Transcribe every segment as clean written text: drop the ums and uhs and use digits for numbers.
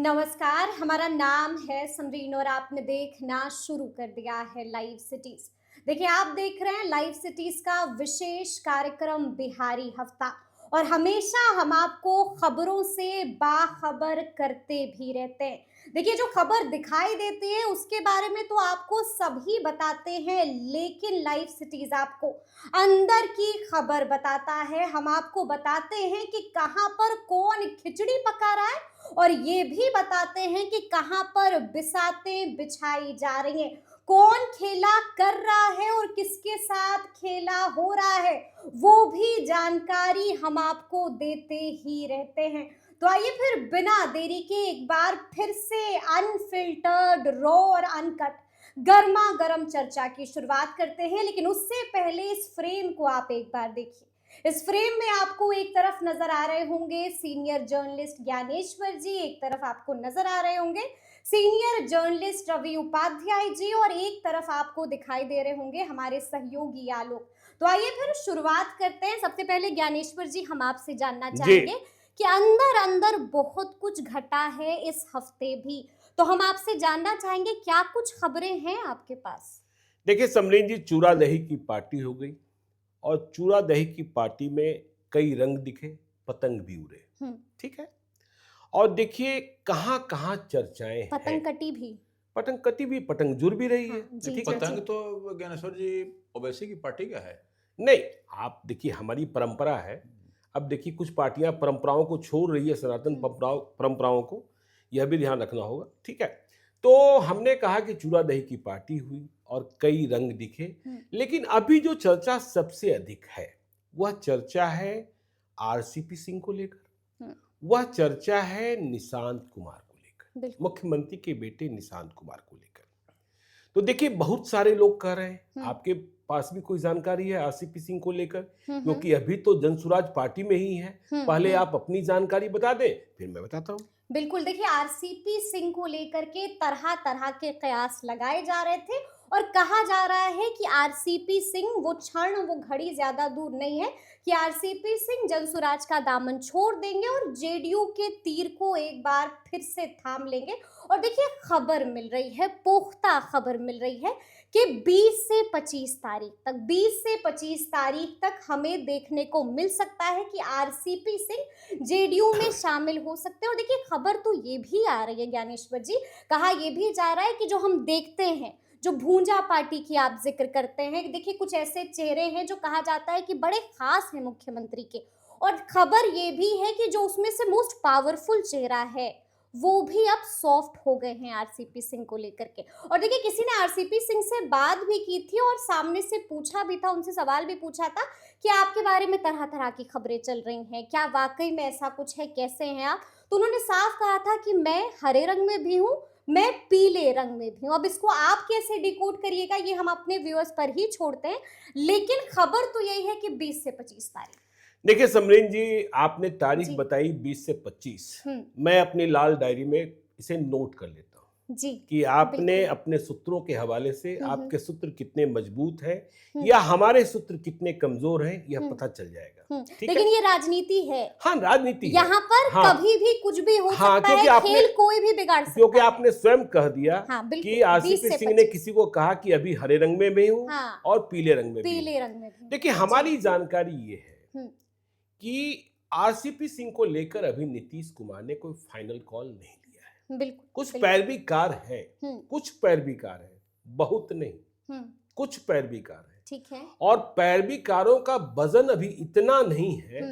नमस्कार, हमारा नाम है समरीन और आपने देखना शुरू कर दिया है लाइव सिटीज। देखिए, आप देख रहे हैं लाइव सिटीज का विशेष कार्यक्रम बिहारी हफ्ता और हमेशा हम आपको खबरों से बाखबर करते भी रहते हैं। देखिए, जो खबर दिखाई देती है उसके बारे में तो आपको सभी बताते हैं, लेकिन लाइव सिटीज आपको अंदर की खबर बताता है। हम आपको बताते हैं कि कहां पर कौन खिचड़ी पका रहा है और ये भी बताते हैं कि कहां पर बिसातें बिछाई जा रही हैं, कौन खेला कर रहा है और किसके साथ खेला हो रहा है, वो भी जानकारी हम आपको देते ही रहते हैं। तो आइए फिर बिना देरी के एक बार फिर से अनफिल्टर्ड, रॉ और अनकट गर्मा गर्म चर्चा की शुरुआत करते हैं। लेकिन उससे पहले इस फ्रेम को आप एक बार देखिए। इस फ्रेम में आपको एक तरफ नजर आ रहे होंगे सीनियर जर्नलिस्ट ज्ञानेश्वर जी, एक तरफ आपको नजर आ रहे होंगे सीनियर जर्नलिस्ट रवि उपाध्याय जी और एक तरफ आपको दिखाई दे रहे होंगे हमारे सहयोगी आलोक। तो आइए फिर शुरुआत करते हैं। सबसे पहले ज्ञानेश्वर जी, हम आपसे जानना चाहेंगे कि अंदर अंदर बहुत कुछ घटा है इस हफ्ते भी, तो हम आपसे जानना चाहेंगे क्या कुछ खबरें हैं आपके पास। देखिए समरीन जी, चूड़ा दही की पार्टी हो गई और चूड़ा दही की पार्टी में कई रंग दिखे, पतंग भी उड़े। ठीक है। और देखिए कहां कहां चर्चाएं हैं। पतंग कटी भी, पतंग कटी भी, पतंग जुड़ भी रही है। हाँ, जी, ठीक जी, है। पतंग तो ज्ञानेश्वर जी ओवैसी की पार्टी का है। नहीं, आप देखिए हमारी परंपरा है। अब देखिए कुछ पार्टियां परंपराओं को छोड़ रही है, सनातन परंपराओं को, यह भी ध्यान रखना होगा। ठीक है। तो हमने कहा कि चूड़ा दही की पार्टी हुई और कई रंग दिखे, लेकिन अभी जो चर्चा सबसे अधिक है वह चर्चा है आरसीपी सिंह को लेकर, वह चर्चा है निशांत कुमार को लेकर, मुख्यमंत्री के बेटे निशांत कुमार को लेकर। तो देखिए बहुत सारे लोग कह रहे हैं, आपके पास भी कोई जानकारी है आरसीपी सिंह को लेकर, क्योंकि अभी तो जनसुराज पार्टी में ही है। पहले आप अपनी जानकारी बता दें, फिर मैं बताता हूं। बिल्कुल, देखिए आरसीपी सिंह को लेकर के तरह तरह के कयास लगाए जा रहे थे और कहा जा रहा है कि आरसीपी सिंह वो क्षण, वो घड़ी ज्यादा दूर नहीं है कि आरसीपी सिंह जनसुराज का दामन छोड़ देंगे और जेडीयू के तीर को एक बार फिर से थाम लेंगे। और देखिए खबर मिल रही है, पुख्ता खबर मिल रही है कि 20 से 25 तारीख तक, 20 से 25 तारीख तक हमें देखने को मिल सकता है कि आरसीपी सिंह जेडीयू में शामिल हो सकते हैं। और देखिए खबर तो ये भी आ रही है ज्ञानेश्वर जी, कहा ये भी जा रहा है कि जो हम देखते हैं, जो भूंजा पार्टी की आप जिक्र करते हैं, देखिए कुछ ऐसे चेहरे हैं जो कहा जाता है कि बड़े खास हैं मुख्यमंत्री के, और खबर ये भी है कि जो उसमें से मोस्ट पावरफुल चेहरा है वो भी अब सॉफ्ट हो गए हैं आरसीपी सिंह को लेकर के। और देखिए किसी ने आरसीपी सिंह से बात भी की थी और सामने से पूछा भी था, उनसे सवाल भी पूछा था कि आपके बारे में तरह तरह की खबरें चल रही हैं, क्या वाकई में ऐसा कुछ है, कैसे हैं आप। तो उन्होंने साफ कहा था कि मैं हरे रंग में भी हूँ, मैं पीले रंग में भी हूँ। अब इसको आप कैसे डिकोड करिएगा ये हम अपने व्यूअर्स पर ही छोड़ते हैं, लेकिन खबर तो यही है कि 20 से 25 तारीख। देखिए समरीन जी, आपने तारीख बताई 20 से 25, मैं अपनी लाल डायरी में इसे नोट कर लेता हूँ जी, कि आपने अपने सूत्रों के हवाले से आपके सूत्र कितने मजबूत हैं या हमारे सूत्र कितने कमजोर हैं यह पता चल जाएगा। लेकिन ये राजनीति है। हाँ, राजनीति है। यहाँ पर कभी भी कुछ भी हो सकता है, खेल कोई भी बिगाड़ सकता है। क्योंकि आपने स्वयं कह दिया कि आरसीपी सिंह ने किसी को कहा कि अभी हरे रंग में भी हूँ और पीले रंग में भी। देखिए हमारी जानकारी ये है कि आरसीपी सिंह को लेकर अभी नीतीश कुमार ने कोई फाइनल कॉल नहीं लिया है। बिल्कुल, कुछ पैरवीकार है, कुछ पैरवीकार है, बहुत नहीं, कुछ पैरवीकार है। ठीक है। और पैरवीकारों का वजन अभी इतना नहीं है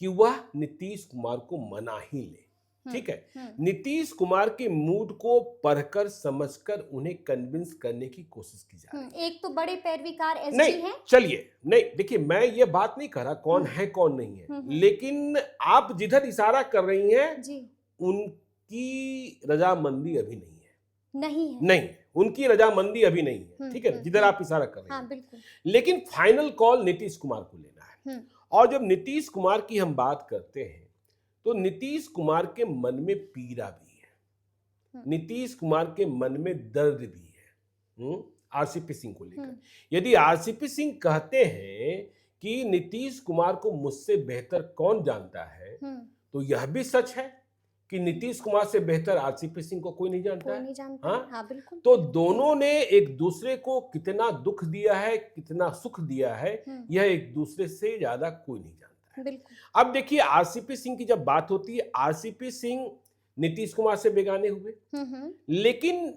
कि वह नीतीश कुमार को मना ही ले। ठीक है। नीतीश कुमार के मूड को पढ़कर समझकर उन्हें कन्विंस करने की कोशिश की जा रही है। एक तो बड़े पैरवीकार एसजी हैं। चलिए, नहीं देखिए मैं ये बात नहीं कर रहा कौन है कौन नहीं है, लेकिन आप जिधर इशारा कर रही हैं जी, उनकी रजामंदी अभी नहीं है। नहीं, उनकी रजामंदी अभी नहीं है। ठीक है, जिधर आप इशारा कर रहे हैं। बिल्कुल। लेकिन फाइनल कॉल नीतीश कुमार को लेना है। और जब नीतीश कुमार की हम बात करते हैं तो नीतीश कुमार के मन में पीड़ा भी है, नीतीश कुमार के मन में दर्द भी है आरसीपी सिंह को लेकर। यदि आरसीपी सिंह कहते हैं कि नीतीश कुमार को मुझसे बेहतर कौन जानता है, तो यह भी सच है कि नीतीश कुमार से बेहतर आरसीपी सिंह को कोई नहीं जानता कोई है। नहीं जानता। हाँ? हाँ बिल्कुल। तो दोनों ने एक दूसरे को कितना दुख दिया है, कितना सुख दिया है, यह एक दूसरे से ज्यादा कोई नहीं जानता है। बिल्कुल। अब देखिए, आरसीपी सिंह की जब बात होती है, आरसीपी सिंह नीतीश कुमार से बेगाने हुए, लेकिन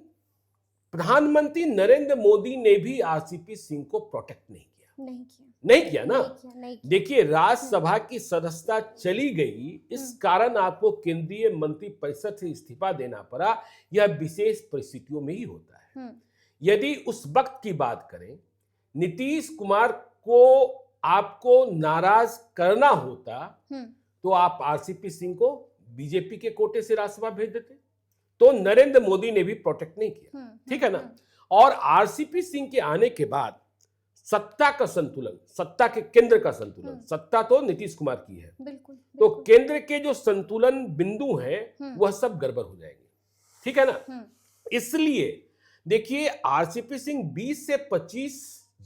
प्रधानमंत्री नरेंद्र मोदी ने भी आरसीपी सिंह को प्रोटेक्ट नहीं किया। नहीं किया ना। नहीं किया। देखिए, राज्यसभा की सदस्यता चली गई, इस कारण आपको केंद्रीय मंत्री परिषद से इस्तीफा देना पड़ा। यह विशेष परिस्थितियों में ही होता है। यदि उस वक्त की बात करें, नीतीश कुमार को आपको नाराज करना होता तो आप आरसीपी सिंह को बीजेपी के कोटे से राज्यसभा भेज देते। तो नरेंद्र मोदी ने भी प्रोटेक्ट नहीं किया, ठीक है ना। और आरसीपी सिंह के आने के बाद सत्ता का संतुलन, सत्ता के केंद्र का संतुलन, सत्ता तो नीतीश कुमार की है, बिल्कुल। तो केंद्र के जो संतुलन बिंदु हैं वह सब गड़बड़ हो जाएंगे, ठीक है ना। इसलिए देखिए, आरसीपी सिंह 20 से 25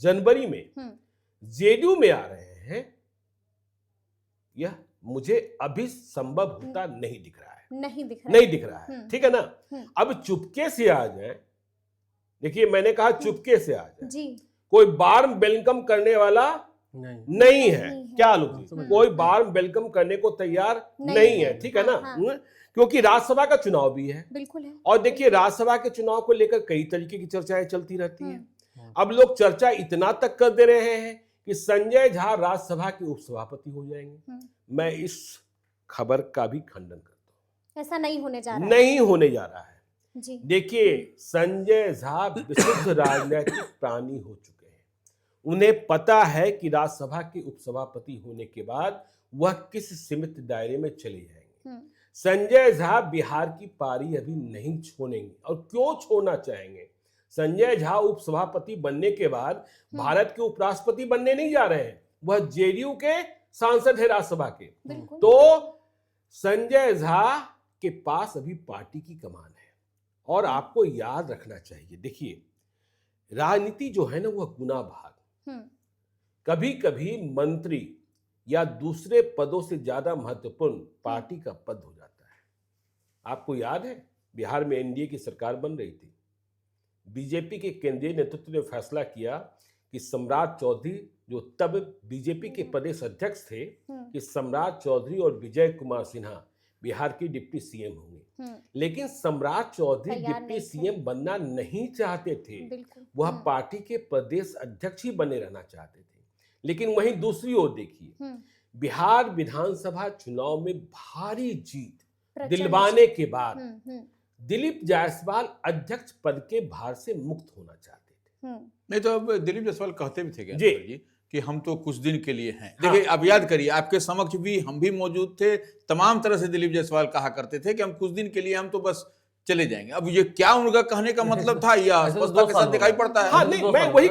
जनवरी में जेडीयू में आ रहे हैं, यह मुझे अभी संभव होता नहीं दिख रहा है। नहीं दिख रहा है, ठीक है ना। अब चुपके से आ जाए, देखिए मैंने कहा चुपके से आ जाए जी। कोई वार्म वेलकम करने वाला नहीं है। क्या लोग, कोई वार्म वेलकम करने को तैयार नहीं है, ठीक है ना। क्योंकि राज्यसभा का चुनाव भी है, बिल्कुल है। और देखिए, राज्यसभा के चुनाव को लेकर कई तरीके की चर्चाएं चलती रहती हैं। अब लोग चर्चा इतना तक कर दे रहे हैं कि संजय झा राज्यसभा के उपसभापति हो जाएंगे। मैं इस खबर का भी खंडन करता हूं। ऐसा नहीं होने जा रहा है जी। देखिए, संजय झा विशुद्ध राजनीतिक प्राणी हो चुके हैं। उन्हें पता है कि राज्यसभा के उपसभापति होने के बाद वह किस सीमित दायरे में चले जाएंगे। संजय झा बिहार की पारी अभी नहीं छोड़ेंगे। और क्यों छोड़ना चाहेंगे? संजय झा उपसभापति बनने के बाद भारत के उपराष्ट्रपति बनने नहीं जा रहे हैं, वह जेडीयू के सांसद है राज्यसभा के। तो संजय झा के पास अभी पार्टी की कमान है। और आपको याद रखना चाहिए, देखिए, राजनीति जो है ना, वह गुना भाग, कभी कभी मंत्री या दूसरे पदों से ज्यादा महत्वपूर्ण पार्टी का पद हो जाता है। आपको याद है, बिहार में एनडीए की सरकार बन रही थी, बीजेपी के केंद्रीय नेतृत्व ने फैसला किया कि सम्राट चौधरी, जो तब बीजेपी के प्रदेश अध्यक्ष थे, कि सम्राट चौधरी और विजय कुमार सिन्हा बिहार की डिप्टी सीएम होंगे। लेकिन सम्राट चौधरी डिप्टी सीएम बनना नहीं चाहते थे, वह पार्टी के प्रदेश अध्यक्ष ही बने रहना चाहते थे। लेकिन वहीं दूसरी ओर देखिए, बिहार विधानसभा चुनाव में भारी जीत दिलवाने के बाद दिलीप जायसवाल अध्यक्ष पद के भार से मुक्त होना चाहते थे। नहीं तो अब दिलीप जायसवाल कहते भी थे जी कि हम तो कुछ दिन के लिए हैं। देखिए, अब याद करिए, आपके समक्ष भी हम भी मौजूद थे। तमाम तरह से दिलीप जायसवाल कहा करते थे कि हम कुछ दिन के लिए, हम तो बस चले जाएंगे। अब ये क्या उनका कहने का मतलब था, या स्पष्टता के साथ दिखाई पड़ता है। हाँ, नहीं, मैं वही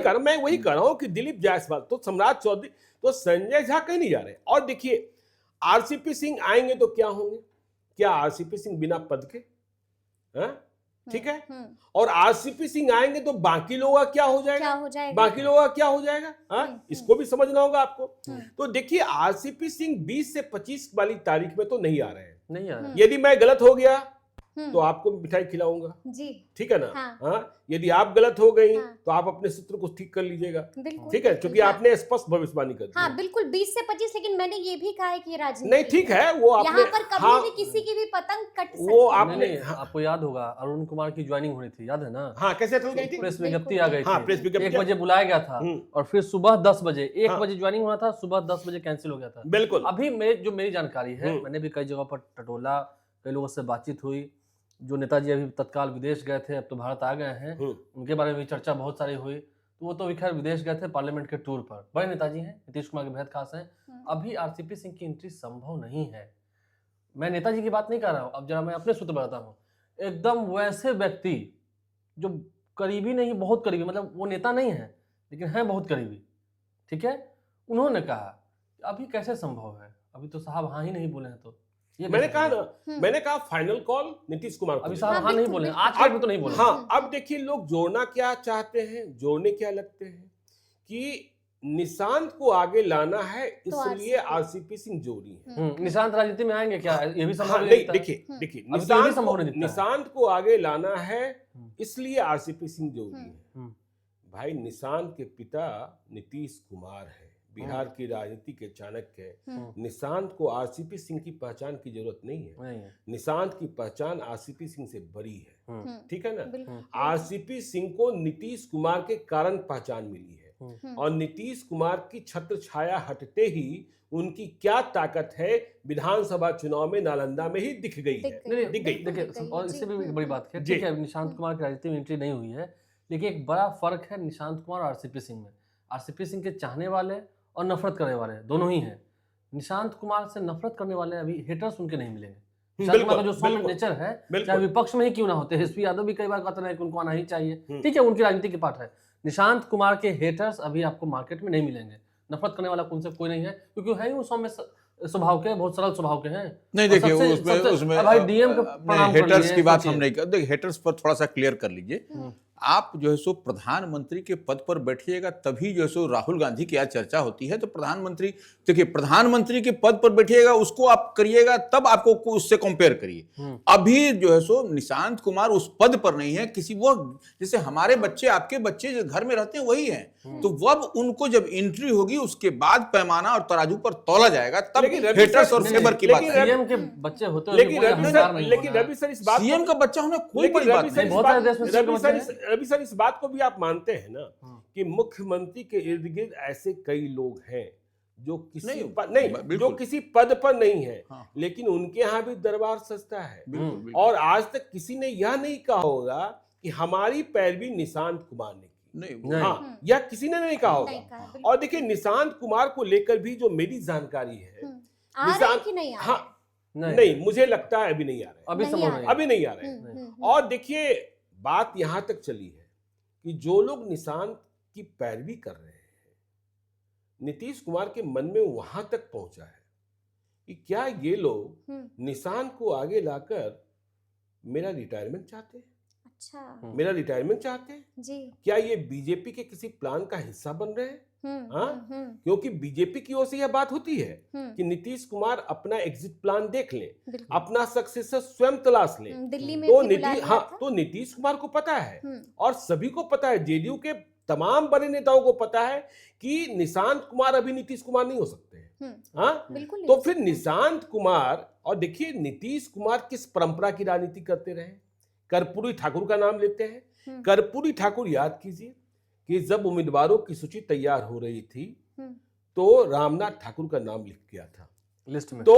कह रहा हूं कि दिलीप जायसवाल तो सम्राट चौधरी तो संजय झा कहीं नहीं जा रहे। और देखिए, आरसीपी सिंह आएंगे तो क्या होंगे? क्या आरसीपी सिंह बिना पद के? ठीक है। और आरसीपी सिंह आएंगे तो बाकी लोगों का क्या हो जाएगा? बाकी लोगों का क्या हो जाएगा? इसको भी समझना होगा आपको। तो देखिए, आरसीपी सिंह 20 से 25 वाली तारीख में तो नहीं आ रहे हैं। यदि मैं गलत हो गया तो आपको मिठाई खिलाऊंगा जी, ठीक है ना। हाँ। यदि आप गलत हो गई तो आप अपने सूत्र को ठीक कर लीजिएगा, ठीक है, क्योंकि आपने स्पष्ट भविष्यवाणी कर दी। हाँ, बिल्कुल 20 से 25। लेकिन मैंने ये भी कहा है कि राजनीति नहीं, ठीक है, वो आपने यहाँ पर कभी भी किसी की भी पतंग कट सकती है। वो आपने आपको याद होगा, अरुण कुमार की ज्वाइनिंग होनी थी, याद है ना। हाँ, कैसे हो गई थी? प्रेस विज्ञप्ति आ गई थी, 1 बजे बुलाया गया था और फिर सुबह 10 बजे, 1 बजे ज्वाइनिंग होना था, सुबह 10 बजे कैंसिल हो गया था। बिल्कुल। अभी मेरी जानकारी है, मैंने भी कई जगह पर टटोला, कई लोगों से बातचीत हुई। जो नेताजी अभी तत्काल विदेश गए थे, अब तो भारत आ गए हैं, उनके बारे में भी चर्चा बहुत सारी हुई। तो वो तो खैर विदेश गए थे पार्लियामेंट के टूर पर। बड़े नेताजी हैं, नीतीश कुमार के बेहद खास हैं। अभी आरसीपी सिंह की एंट्री संभव नहीं है। मैं नेताजी की बात नहीं कर रहा हूँ, अब जरा मैं अपने सूत्र बताता हूँ। एकदम वैसे व्यक्ति जो करीबी नहीं, बहुत करीबी, मतलब वो नेता नहीं है लेकिन है बहुत करीबी, ठीक है। उन्होंने कहा अभी कैसे संभव है, अभी तो साहब हाँ ही नहीं बोले हैं। तो मैंने कहा फाइनल कॉल नीतीश कुमार को। अभी साहब हाँ नहीं बोले, आज के तो नहीं बोले। हाँ, अब देखिए, लोग जोड़ना क्या चाहते हैं, जोड़ने क्या लगते हैं कि निशांत को आगे लाना है, इसलिए RCP आरसीपी सिंह जोड़ी है। निशांत राजनीति में आएंगे क्या, ये भी संभव हाँ, नहीं नहीं दिखता है? देखिए देखिए, अभी तो ये भी संभव नहीं दिखता है। निशांत को आगे लाना है, इसलिए आरसीपी सिंह जोड़ी है। भाई निशांत के पिता नीतीश कुमार है, बिहार की राजनीति के चाणक्य है। निशांत को आरसीपी सिंह की पहचान की जरूरत नहीं है। निशांत की पहचान आरसीपी सिंह से बड़ी है, ठीक है ना। आरसीपी सिंह को नीतीश कुमार के कारण पहचान मिली है, और नीतीश कुमार की छत्र छाया हटते ही उनकी क्या ताकत है विधानसभा चुनाव में नालंदा में ही दिख गई है, दिख गई। देखिए, और इससे भी एक बड़ी बात है, ठीक है निशांत कुमार की राजनीति में एंट्री नहीं हुई है, लेकिन एक बड़ा फर्क है निशांत कुमार और आरसीपी सिंह में। आरसीपी सिंह के चाहने वाले और नफरत करने वाले दोनों ही हैं। निशांत कुमार से नफरत करने वाले अभी हेटर्स उनके नहीं मिलेंगे। निशांत कुमार का जो सौम्य नेचर है, चाहे विपक्ष में ही क्यों ना होते, एसपी यादव भी कई बार कहते हैं कि उनको आना ही चाहिए, ठीक है उनकी राजनीति के पार्ट है। निशांत कुमार के हेटर्स अभी आपको मार्केट में नहीं मिलेंगे। नफरत करने वाला उनसे कोई नहीं है, क्योंकि है ही वो सौम्य स्वभाव के, बहुत सरल स्वभाव के हैं। नहीं देखिए, उसमें भाई डीएम का प्रणाम कर हेटर्स लिए, की बात हम नहीं कर, देखिए हेटर्स पर थोड़ा सा क्लियर कर लीजिए। आप जो है सो प्रधानमंत्री के पद पर बैठिएगा तभी जो है सो राहुल गांधी की आज चर्चा होती है। तो प्रधानमंत्री, देखिए प्रधानमंत्री के पद पर बैठिएगा उसको आप करिएगा, तब आपको उससे कंपेयर करिए। अभी जो है सो निशांत कुमार उस पद पर नहीं है, किसी वो जैसे हमारे बच्चे, आपके बच्चे जो घर में रहते हैं वही हैं। तो अब उनको जब एंट्री होगी उसके बाद पैमाना और तराजू पर तौला जाएगा, तब हेटर्स और फेवर की बात है। सीएम के बच्चे होते हैं, लेकिन रवि सर इस बात, सीएम का बच्चा होना कोई बड़ी बात नहीं। बहुत सारे देश में रवि सर इस बात को भी आप मानते हैं ना कि मुख्यमंत्री के इर्द गिर्द ऐसे कई लोग हैं जो किसी जो किसी पद पर नहीं है, लेकिन उनके यहाँ भी दरबार सजता है। और आज तक किसी ने यह नहीं कहा होगा कि हमारी पैरवी निशांत कुमार ने की, हाँ यह किसी ने नहीं कहा होगा। और देखिए निशांत कुमार को लेकर भी जो मेरी जानकारी है, नहीं मुझे लगता है अभी नहीं आ रहे, अभी नहीं आ रहे। और देखिए बात यहां तक चली है कि जो लोग निशांत की पैरवी कर रहे हैं, नीतीश कुमार के मन में वहां तक पहुंचा है कि क्या ये लोग निशांत को आगे लाकर मेरा रिटायरमेंट चाहते हैं? अच्छा, मेरा रिटायरमेंट चाहते हैं जी? क्या ये बीजेपी के किसी प्लान का हिस्सा बन रहे हैं? क्योंकि बीजेपी की ओर से यह बात होती है कि नीतीश कुमार अपना एग्जिट प्लान देख लें, अपना सक्सेसर स्वयं तलाश लें। दिल्ली में तो नीतीश कुमार को पता है और सभी को पता है, जेडीयू के तमाम बड़े नेताओं को पता है कि निशांत कुमार अभी नीतीश कुमार नहीं हो सकते हैं। तो फिर निशांत कुमार, और देखिए नीतीश कुमार किस परंपरा की राजनीति करते रहे। कर्पूरी ठाकुर का नाम लेते हैं। कर्पूरी ठाकुर याद कीजिए कि जब उम्मीदवारों की सूची तैयार हो रही थी तो रामनाथ ठाकुर का नाम लिख गया था लिस्ट में। तो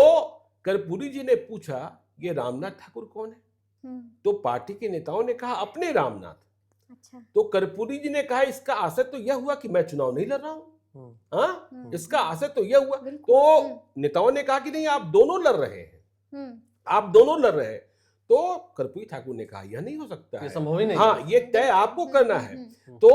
कर्पूरी जी ने पूछा ये रामनाथ ठाकुर कौन है? तो पार्टी के नेताओं ने कहा अपने रामनाथ। अच्छा। तो कर्पूरी जी ने कहा इसका असर तो यह हुआ कि मैं चुनाव नहीं लड़ रहा हूं, इसका असर तो यह हुआ। तो नेताओं ने कहा कि नहीं आप दोनों लड़ रहे हैं, आप दोनों लड़ रहे हैं। तो कर्पूरी ठाकुर ने कहा यह नहीं हो सकता है, संभव ही नहीं, हाँ ये तय आपको करना है। तो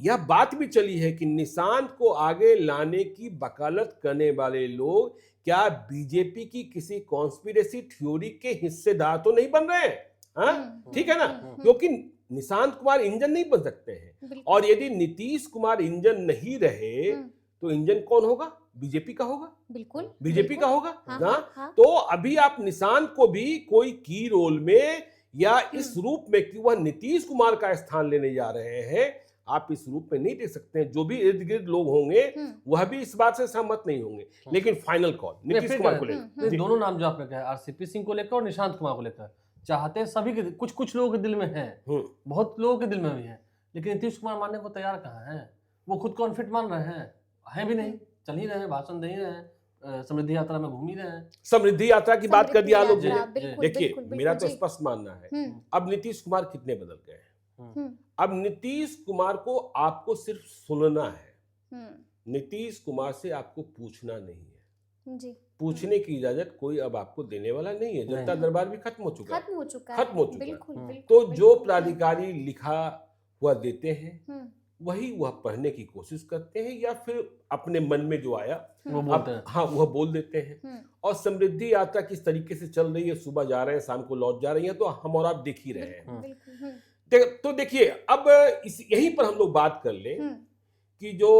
यह बात भी चली है कि निशांत को आगे लाने की वकालत करने वाले लोग क्या बीजेपी की किसी कॉन्स्पिरेसी थ्योरी के हिस्सेदार तो नहीं बन रहे हैं? ठीक है ना, क्योंकि निशांत कुमार इंजन नहीं बन सकते हैं। और यदि नीतीश कुमार इंजन नहीं रहे तो इंजन कौन होगा? बीजेपी का होगा, बिल्कुल बीजेपी का होगा। हाँ। तो अभी आप निशांत को भी कोई की रोल में या इस रूप में कि वह नीतीश कुमार का स्थान लेने जा रहे हैं, आप इस रूप में नहीं देख सकते हैं। जो भी इर्द गिर्द लोग होंगे वह भी इस बात से सहमत नहीं होंगे, लेकिन फाइनल कॉल नीतीश कुमार को लेकर। दोनों नाम जो आपने कहा आरसीपी सिंह को लेकर और निशांत कुमार को लेकर चाहते सभी के, कुछ लोगों के दिल में है, बहुत लोगों के दिल में भी है, लेकिन नीतीश कुमार मानने को तैयार कहाँ है। वो खुद को अनफिट मान रहे हैं भी नहीं, चल ही रहे हैं, भाषण दे ही रहे हैं, समृद्धि यात्रा में घूम ही रहे हैं। समृद्धि यात्रा की बात कर दिया लोग। देखिए मेरा तो स्पष्ट मानना है अब नीतीश कुमार कितने बदल गए हैं। अब नीतीश कुमार को आपको सिर्फ सुनना है, नीतीश कुमार से आपको पूछना नहीं है जी। पूछने की इजाजत कोई अब आपको देने वाला नहीं है। जनता दरबार भी खत्म हो चुका है। तो जो प्राधिकारी लिखा हुआ देते हैं वही वह पढ़ने की कोशिश करते हैं या फिर अपने मन में जो आया वह बोल देते हैं। और समृद्धि यात्रा किस तरीके से चल रही है, सुबह जा रहे हैं शाम को लौट जा रही है, तो हम और आप देख ही रहे हैं। तो देखिए अब यहीं पर हम लोग बात कर लें कि जो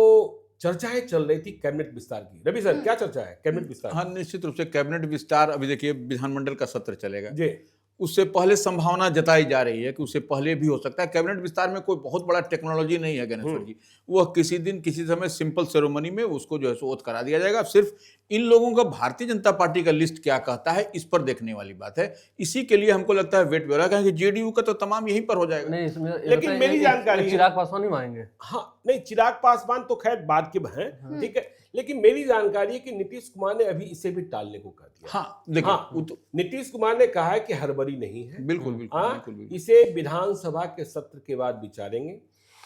चर्चाएं चल रही थी कैबिनेट विस्तार की। रवि सर, क्या चर्चा है कैबिनेट विस्तार? हाँ, निश्चित रूप से कैबिनेट विस्तार, अभी देखिए विधानमंडल का सत्र चलेगा जी। उससे पहले संभावना जताई जा रही है कि उससे पहले भी हो सकता है। कैबिनेट विस्तार में कोई बहुत बड़ा टेक्नोलॉजी नहीं है ज्ञानेश्वर जी, वह किसी दिन किसी समय सिंपल सेरेमनी में उसको जो है सो ओथ करा दिया जाएगा। सिर्फ इन लोगों का भारतीय जनता पार्टी का लिस्ट क्या कहता है इस पर देखने वाली बात है। इसी के लिए हमको लगता है वेट ब्यूरो का, जेडीयू का तो तमाम यहीं पर हो जाएगा। नहीं, इसमें लेकिन मेरी जानकारी चिराग पासवान ही मांगेंगे। हाँ नहीं, चिराग पासवान तो खैर बाद के हैं, ठीक है, लेकिन मेरी जानकारी है कि नीतीश कुमार ने अभी इसे भी टालने को कह दिया। हाँ देखिए, हाँ, नीतीश कुमार ने कहा है कि हड़बड़ी नहीं है, बिल्कुल बिल्कुल हाँ, बिल्कुल बिल्कुल। इसे विधानसभा के सत्र के बाद विचारेंगे,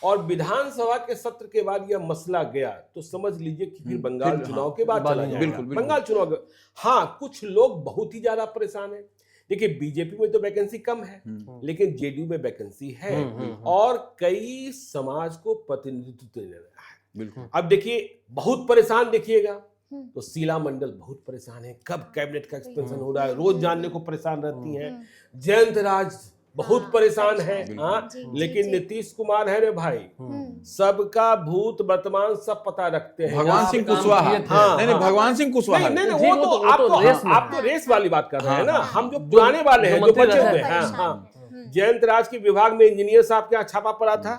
और विधानसभा के सत्र के बाद यह मसला गया तो समझ लीजिए कि फिर बंगाल फिर, चुनाव हाँ, के बाद बाद चला में, जाएगा। बिल्कुल, बिल्कुल। बंगाल चुनाव हाँ, कुछ लोग बहुत ही ज्यादा परेशान हैं। देखिए बीजेपी में तो वैकेंसी कम है, लेकिन जेडीयू में वैकेंसी है, और कई समाज को प्रतिनिधित्व दे रहा है। बिल्कुल। अब देखिए बहुत परेशान देखिएगा तो शीला मंडल बहुत परेशान है, कब कैबिनेट का एक्सपेंशन हो रहा है रोज जानने को परेशान रहती हैं। जयंत राज बहुत हाँ, परेशान है, परेशान। हाँ, जी, लेकिन जी। नीतीश कुमार है रे भाई, सबका भूत वर्तमान सब पता रखते हैं। भगवान आप सिंह काम कुशवाहा, किए थे। हाँ, नहीं नहीं, हाँ। भगवान सिंह कुशवाहा, नहीं नहीं, जी, वो तो आप तो रेस में आप तो रेस वाली बात कर रहे हैं ना, हाँ, हम जो पुराने वाले हैं, जो मंत्री बचे रहे हुए हैं। हैं। हाँ, जयंत राज की विभाग में इंजीनियर साहब के यहाँ छापा पड़ा था,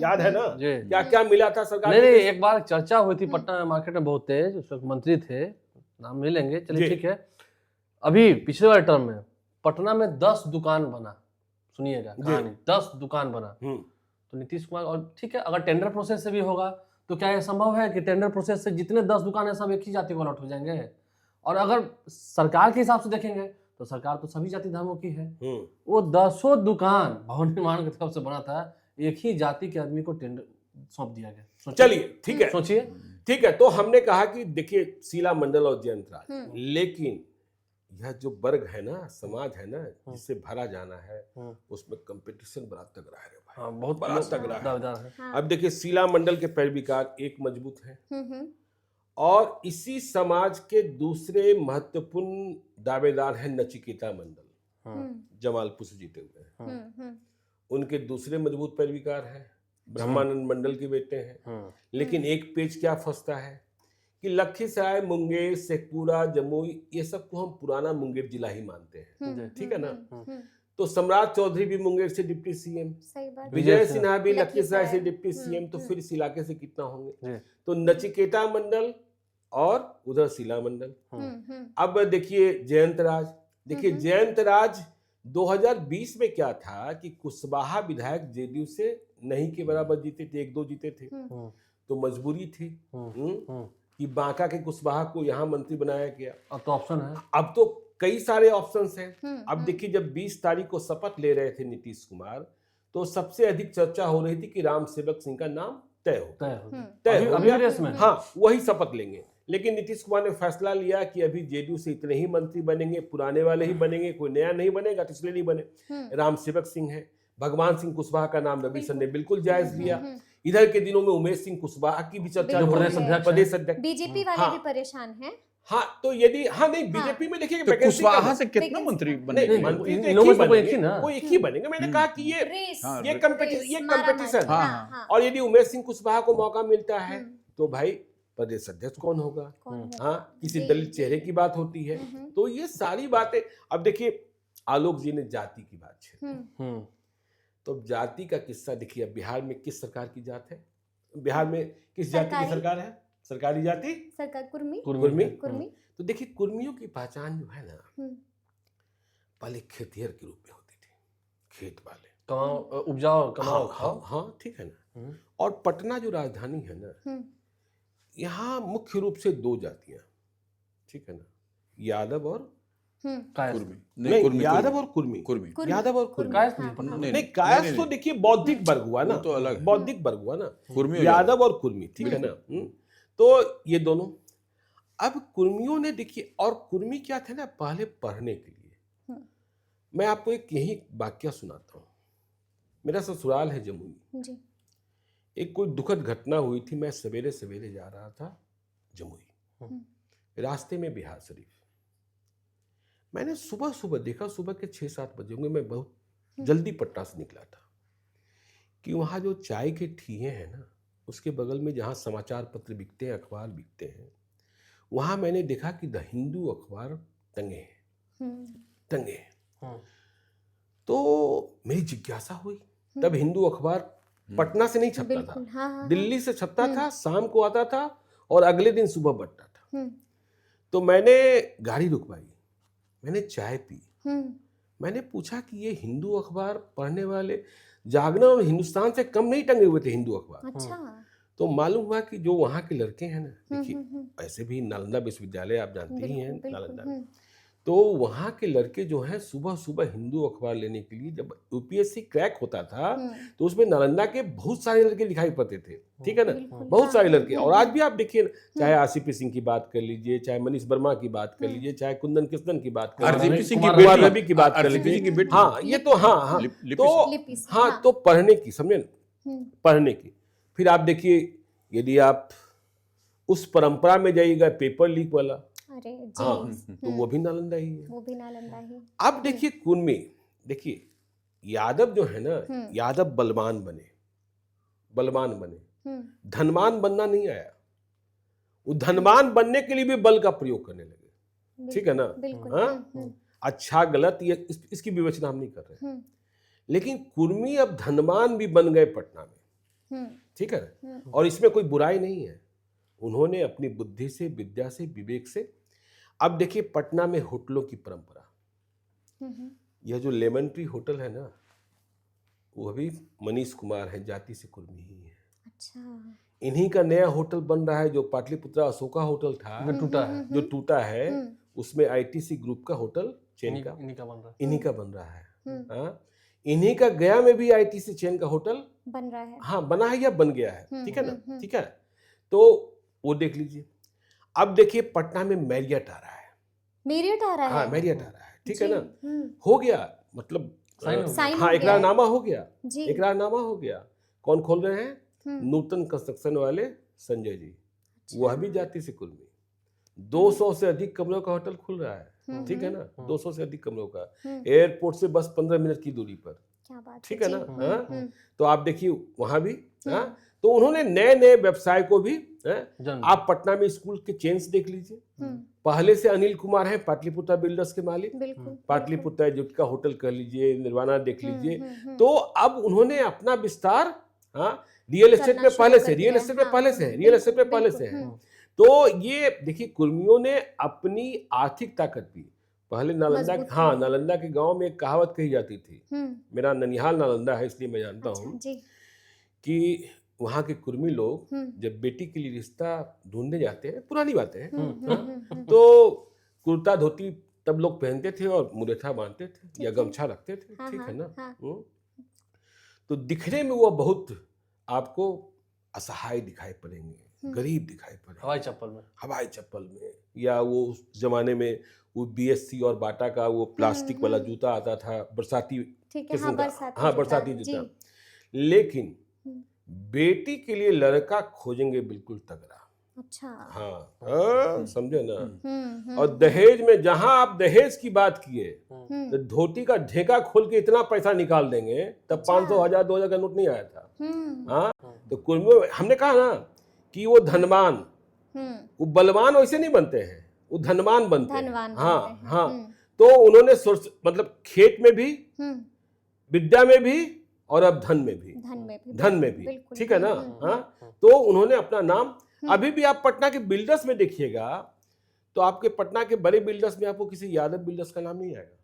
याद है ना, जी। क्या क्या मिला था सरकार नहीं की नहीं, तरफ से? एक बार चर्चा हुई थी पटना मार्केट में बहुत तेज, उस वक्त मंत्री थे, नाम नहीं लेंगे, चलिए जी। ठीक है। अभी पिछले वाले टर्म में पटना में 10 दुकान बना, सुनिएगा कहानी, 10 दुकान बना। तो नीतीश कुमार, और ठीक है, अगर टेंडर प्रोसेस से भी होगा तो क्या यह संभव है कि टेंडर प्रोसेस से जितने 10 दुकान है सब एक ही जाति को अलॉट हो जाएंगे? और अगर सरकार के हिसाब से देखेंगे तो सरकार तो सभी जाति धर्मों की है, वो 10 दुकान भवन निर्माण की तरफ से बना था, एक ही जाति के आदमी को टेंडर सौंप दिया गया। चलिए ठीक है, सोचिए, ठीक है, तो हमने कहा कि देखिए शीला मंडल और जयंत राज, लेकिन यह जो वर्ग है ना, समाज है ना, जिससे भरा जाना है, उसमें कंपटीशन बड़ा तगड़ा है रे भाई। हाँ, बहुत बड़ा तगड़ा है। दावेदार है। हाँ। अब देखिए शीला मंडल के पैरविकार एक मजबूत है, और इसी समाज के दूसरे महत्वपूर्ण दावेदार हैं नचिकेता मंडल, जमालपुर से जीते हुए हैं। उनके दूसरे मजबूत पैरविकार हैं ब्रह्मानंद मंडल के बेटे हैं। लेकिन एक पेज क्या फंसता है कि लखीसराय, मुंगेर, शेखपुरा, जमुई, ये सब को हम पुराना मुंगेर जिला ही मानते हैं, ठीक है ना। तो सम्राट चौधरी भी मुंगेर से डिप्टी सीएम, सही बात। विजय सिन्हा भी लखीसराय लखीसराय से डिप्टी सीएम, तो फिर इस इलाके से कितना होंगे? जी। तो नचिकेता मंडल और उधर शीला मंडल। अब देखिए जयंत राज, देखिए जयंत राज 2020 में क्या था कि कुशवाहा विधायक जेडीयू से नहीं के बराबर जीते थे, 1-2 जीते थे, तो मजबूरी थी कि बांका के कुशवाहा को यहाँ मंत्री बनाया गया। अब तो ऑप्शन है, अब तो कई सारे ऑप्शंस हैं। अब देखिए जब 20 तारीख को शपथ ले रहे थे नीतीश कुमार, तो सबसे अधिक चर्चा हो रही थी कि राम सेवक सिंह का नाम तय हो अभी गया। रेस में। हाँ, वही शपथ लेंगे, लेकिन नीतीश कुमार ने फैसला लिया कि अभी जेडीयू से इतने ही मंत्री बनेंगे, पुराने वाले ही बनेंगे, कोई नया नहीं बनेगा, तो इसलिए नहीं बने। राम सेवक सिंह है, भगवान सिंह कुशवाहा का नाम रवि सर ने बिल्कुल जायज लिया। इधर के दिनों में उमेश सिंह कुशवाहा की भी चर्चा जो हो रही प्रदेश है, अध्यक्ष प्रदेश अध्यक्ष। बीजेपी वाले भी परेशान हैं। हाँ, तो यदि नहीं बीजेपी में देखिए तो वैकेंसी कम कुशवाहा है। से कितना मंत्री नहीं, बनेंगे? मंत्री तो इन एक लोगों ही में तो कोई एक बनेंगे, ही ना। कोई एक ही बनेंगे। मैंने कहा कि ये रेस, कंपटीशन हाँ, है। हाँ। और यदि उमेश सिंह कुशवाहा को मौका मिलता है तो भाई प्रदेश अध्यक्ष कौन होगा? हाँ, किसी दलित चेहरे की बात होती है। तो ये सारी बातें, अब देखिए आलोक जी ने जाति की बात छेड़ी, तो जाति का किस्सा देखिए। अब बिहार में किस सरकार की जात है? बिहार में किस जाति की सरकार है? सरकारी जाति सरकार कुर्मी। कुर्मी। तो देखिए कुर्मियों की पहचान जो है ना, पहले खेतिहर के रूप में होती थी, खेत वाले, कमाओ, उपजाओ, कमाओ, खाओ। हाँ ठीक है ना। और पटना जो राजधानी है ना, यहाँ मुख्य रूप से 2 जातियां, ठीक है ना, यादव और कुर्मी। यादव और कुर्मी। यादव और कुर्मी। नहीं, कायस्थ तो देखिए बौद्धिक वर्ग हुआ ना, तो अलग बौद्धिक वर्ग हुआ ना, कुर्मी यादव और कुर्मी, ठीक है ना। तो ये दोनों, अब कुर्मियों ने देखिए, और कुर्मी क्या थे ना पहले पढ़ने के लिए। मैं आपको एक यही वाक्य सुनाता हूँ। मेरा ससुराल है जमुई, एक कोई दुखद घटना हुई थी। मैं सवेरे सवेरे जा रहा था जमुई, रास्ते में बिहार शरीफ। मैंने सुबह सुबह देखा, सुबह के 6-7 बजे होंगे, मैं बहुत जल्दी पटना से निकला था, कि वहाँ जो चाय के ठिये हैं ना, उसके बगल में जहाँ समाचार पत्र बिकते हैं, अखबार बिकते हैं, वहाँ मैंने देखा कि द हिंदू अखबार टंगे हैं, टंगे हैं। तो मेरी जिज्ञासा हुई। तब हिंदू अखबार पटना से नहीं छपता बिल्कुल, था, हाँ, हाँ, दिल्ली से छपता था, शाम को आता था और अगले दिन सुबह बंटता था। तो मैंने गाड़ी रुकवाई, मैंने चाय पी, मैंने पूछा कि ये हिंदू अखबार पढ़ने वाले जागरण और हिंदुस्तान से कम नहीं टंगे हुए थे हिंदू अखबार। अच्छा। तो मालूम हुआ कि जो वहाँ के लड़के हैं ना, देखिए ऐसे भी नालंदा विश्वविद्यालय आप जानते ही हैं, नालंदा में, तो वहाँ के लड़के जो हैं सुबह सुबह हिंदू अखबार लेने के लिए, जब यूपीएससी क्रैक होता था तो उसमें नालंदा के बहुत सारे लड़के दिखाई पड़ते थे, ठीक है ना, बहुत सारे लड़के। और आज भी आप देखिए, चाहे आसिफ सिंह की बात कर लीजिए, चाहे मनीष वर्मा की बात कर लीजिए, चाहे कुंदन कृष्णन की बात कर लीजिए, कुमार रवि की बात कर लीजिए, हाँ ये तो हाँ तो हाँ तो पढ़ने की, समझे ना, पढ़ने की। फिर आप देखिए, यदि आप उस परंपरा में जाइएगा पेपर लीक वाला, अरे जी, हाँ तो वो भी नालंदा ही है, वो भी नालंदा ही। अब देखिए कुर्मी, देखिए यादव जो है ना, यादव बलवान बने, बलवान बने, धनवान बनना नहीं आया। वो धनवान बनने के लिए भी बल का प्रयोग करने लगे, ठीक है ना, हाँ अच्छा गलत ये इसकी विवेचना हम नहीं कर रहे, लेकिन कुर्मी अब धनवान भी बन गए पटना में, ठीक है ना, और इसमें कोई बुराई नहीं है। उन्होंने अपनी बुद्धि से, विद्या से, विवेक से, अब देखिए पटना में होटलों की परंपरा, यह जो लेमन ट्री होटल है ना, वो भी मनीष कुमार है, जाति से कुर्मी ही है। अच्छा। इन्हीं का नया होटल बन रहा है, जो पाटलिपुत्रा अशोका होटल था, जो टूटा है, उसमें आईटीसी ग्रुप का होटल चेन का इन्हीं का बन रहा है। इन्हीं का गया में भी आईटीसी चेन का होटल बन रहा है, हाँ बना है या बन गया है, ठीक है ना, ठीक है। तो वो देख लीजिए। अब देखिए पटना में मैरियट आ रहा है, मैरियट आ रहा है, हाँ मैरियट आ रहा है, ठीक है ना, हो गया, मतलब साइन हाँ इकरारनामा हो गया, जी, इकरारनामा हो गया। कौन खोल रहे हैं? नूतन कंस्ट्रक्शन वाले संजय जी, वह भी जाति से कुर्मी। 200 से अधिक कमरों का होटल खुल रहा है, ठीक है ना, 200 से अधिक कमरों का, एयरपोर्ट से बस 15 मिनट की दूरी पर, क्या बात, ठीक है ना। तो आप देखिए वहां भी, तो उन्होंने नए नए व्यवसाय को भी, आप पटना में स्कूल के चेन्स देख लीजिए। पहले से अनिल कुमार है पाटलिपुत्रा बिल्डर्स के मालिक, पाटलिपुत्रा जुटका होटल कर लीजिए, निर्वाणा देख लीजिए। तो अब उन्होंने अपना विस्तार, रियल एस्टेट में पहले से, रियल एस्टेट में पहले से है, रियल एस्टेट में पहले से है। तो ये देखिए कुर्मियों ने अपनी आर्थिक ताकत भी, पहले नालंदा, हाँ नालंदा के गांव में एक कहावत कही जाती थी, मेरा ननिहाल नालंदा है इसलिए मैं जानता हूँ कि वहाँ के कुर्मी लोग जब बेटी के लिए रिश्ता ढूंढने जाते हैं, पुरानी बातें हैं, तो कुर्ता धोती तब लोग पहनते थे और मुरेठा बांधते थे या गमछा रखते थे, ठीक है ना। तो दिखने में वो बहुत आपको असहाय दिखाई पड़ेंगे, गरीब दिखाई पड़ेंगे, हवाई चप्पल में, या वो उस जमाने में वो बीएससी और बाटा का वो प्लास्टिक वाला जूता आता था, बरसाती किस्म का, हाँ बरसाती जूता। लेकिन बेटी के लिए लड़का खोजेंगे बिल्कुल तगड़ा, अच्छा, हाँ समझे ना। और दहेज में, जहां आप दहेज की बात किए, तो धोती का ढेका खोल के इतना पैसा निकाल देंगे, तब 500, 1000, 2000 का नोट नहीं आया था। हाँ तो कुर्मियों में हमने कहा ना कि वो धनवान, वो बलवान वैसे नहीं बनते हैं, वो धनवान बनते हैं। हाँ हाँ, तो उन्होंने मतलब खेत में भी, विद्या में भी, और अब धन में भी, ठीक है ना। हाँ तो उन्होंने अपना नाम, अभी भी आप पटना के बिल्डर्स में देखिएगा तो आपके पटना के बड़े बिल्डर्स में आपको किसी यादव बिल्डर्स का नाम नहीं आएगा,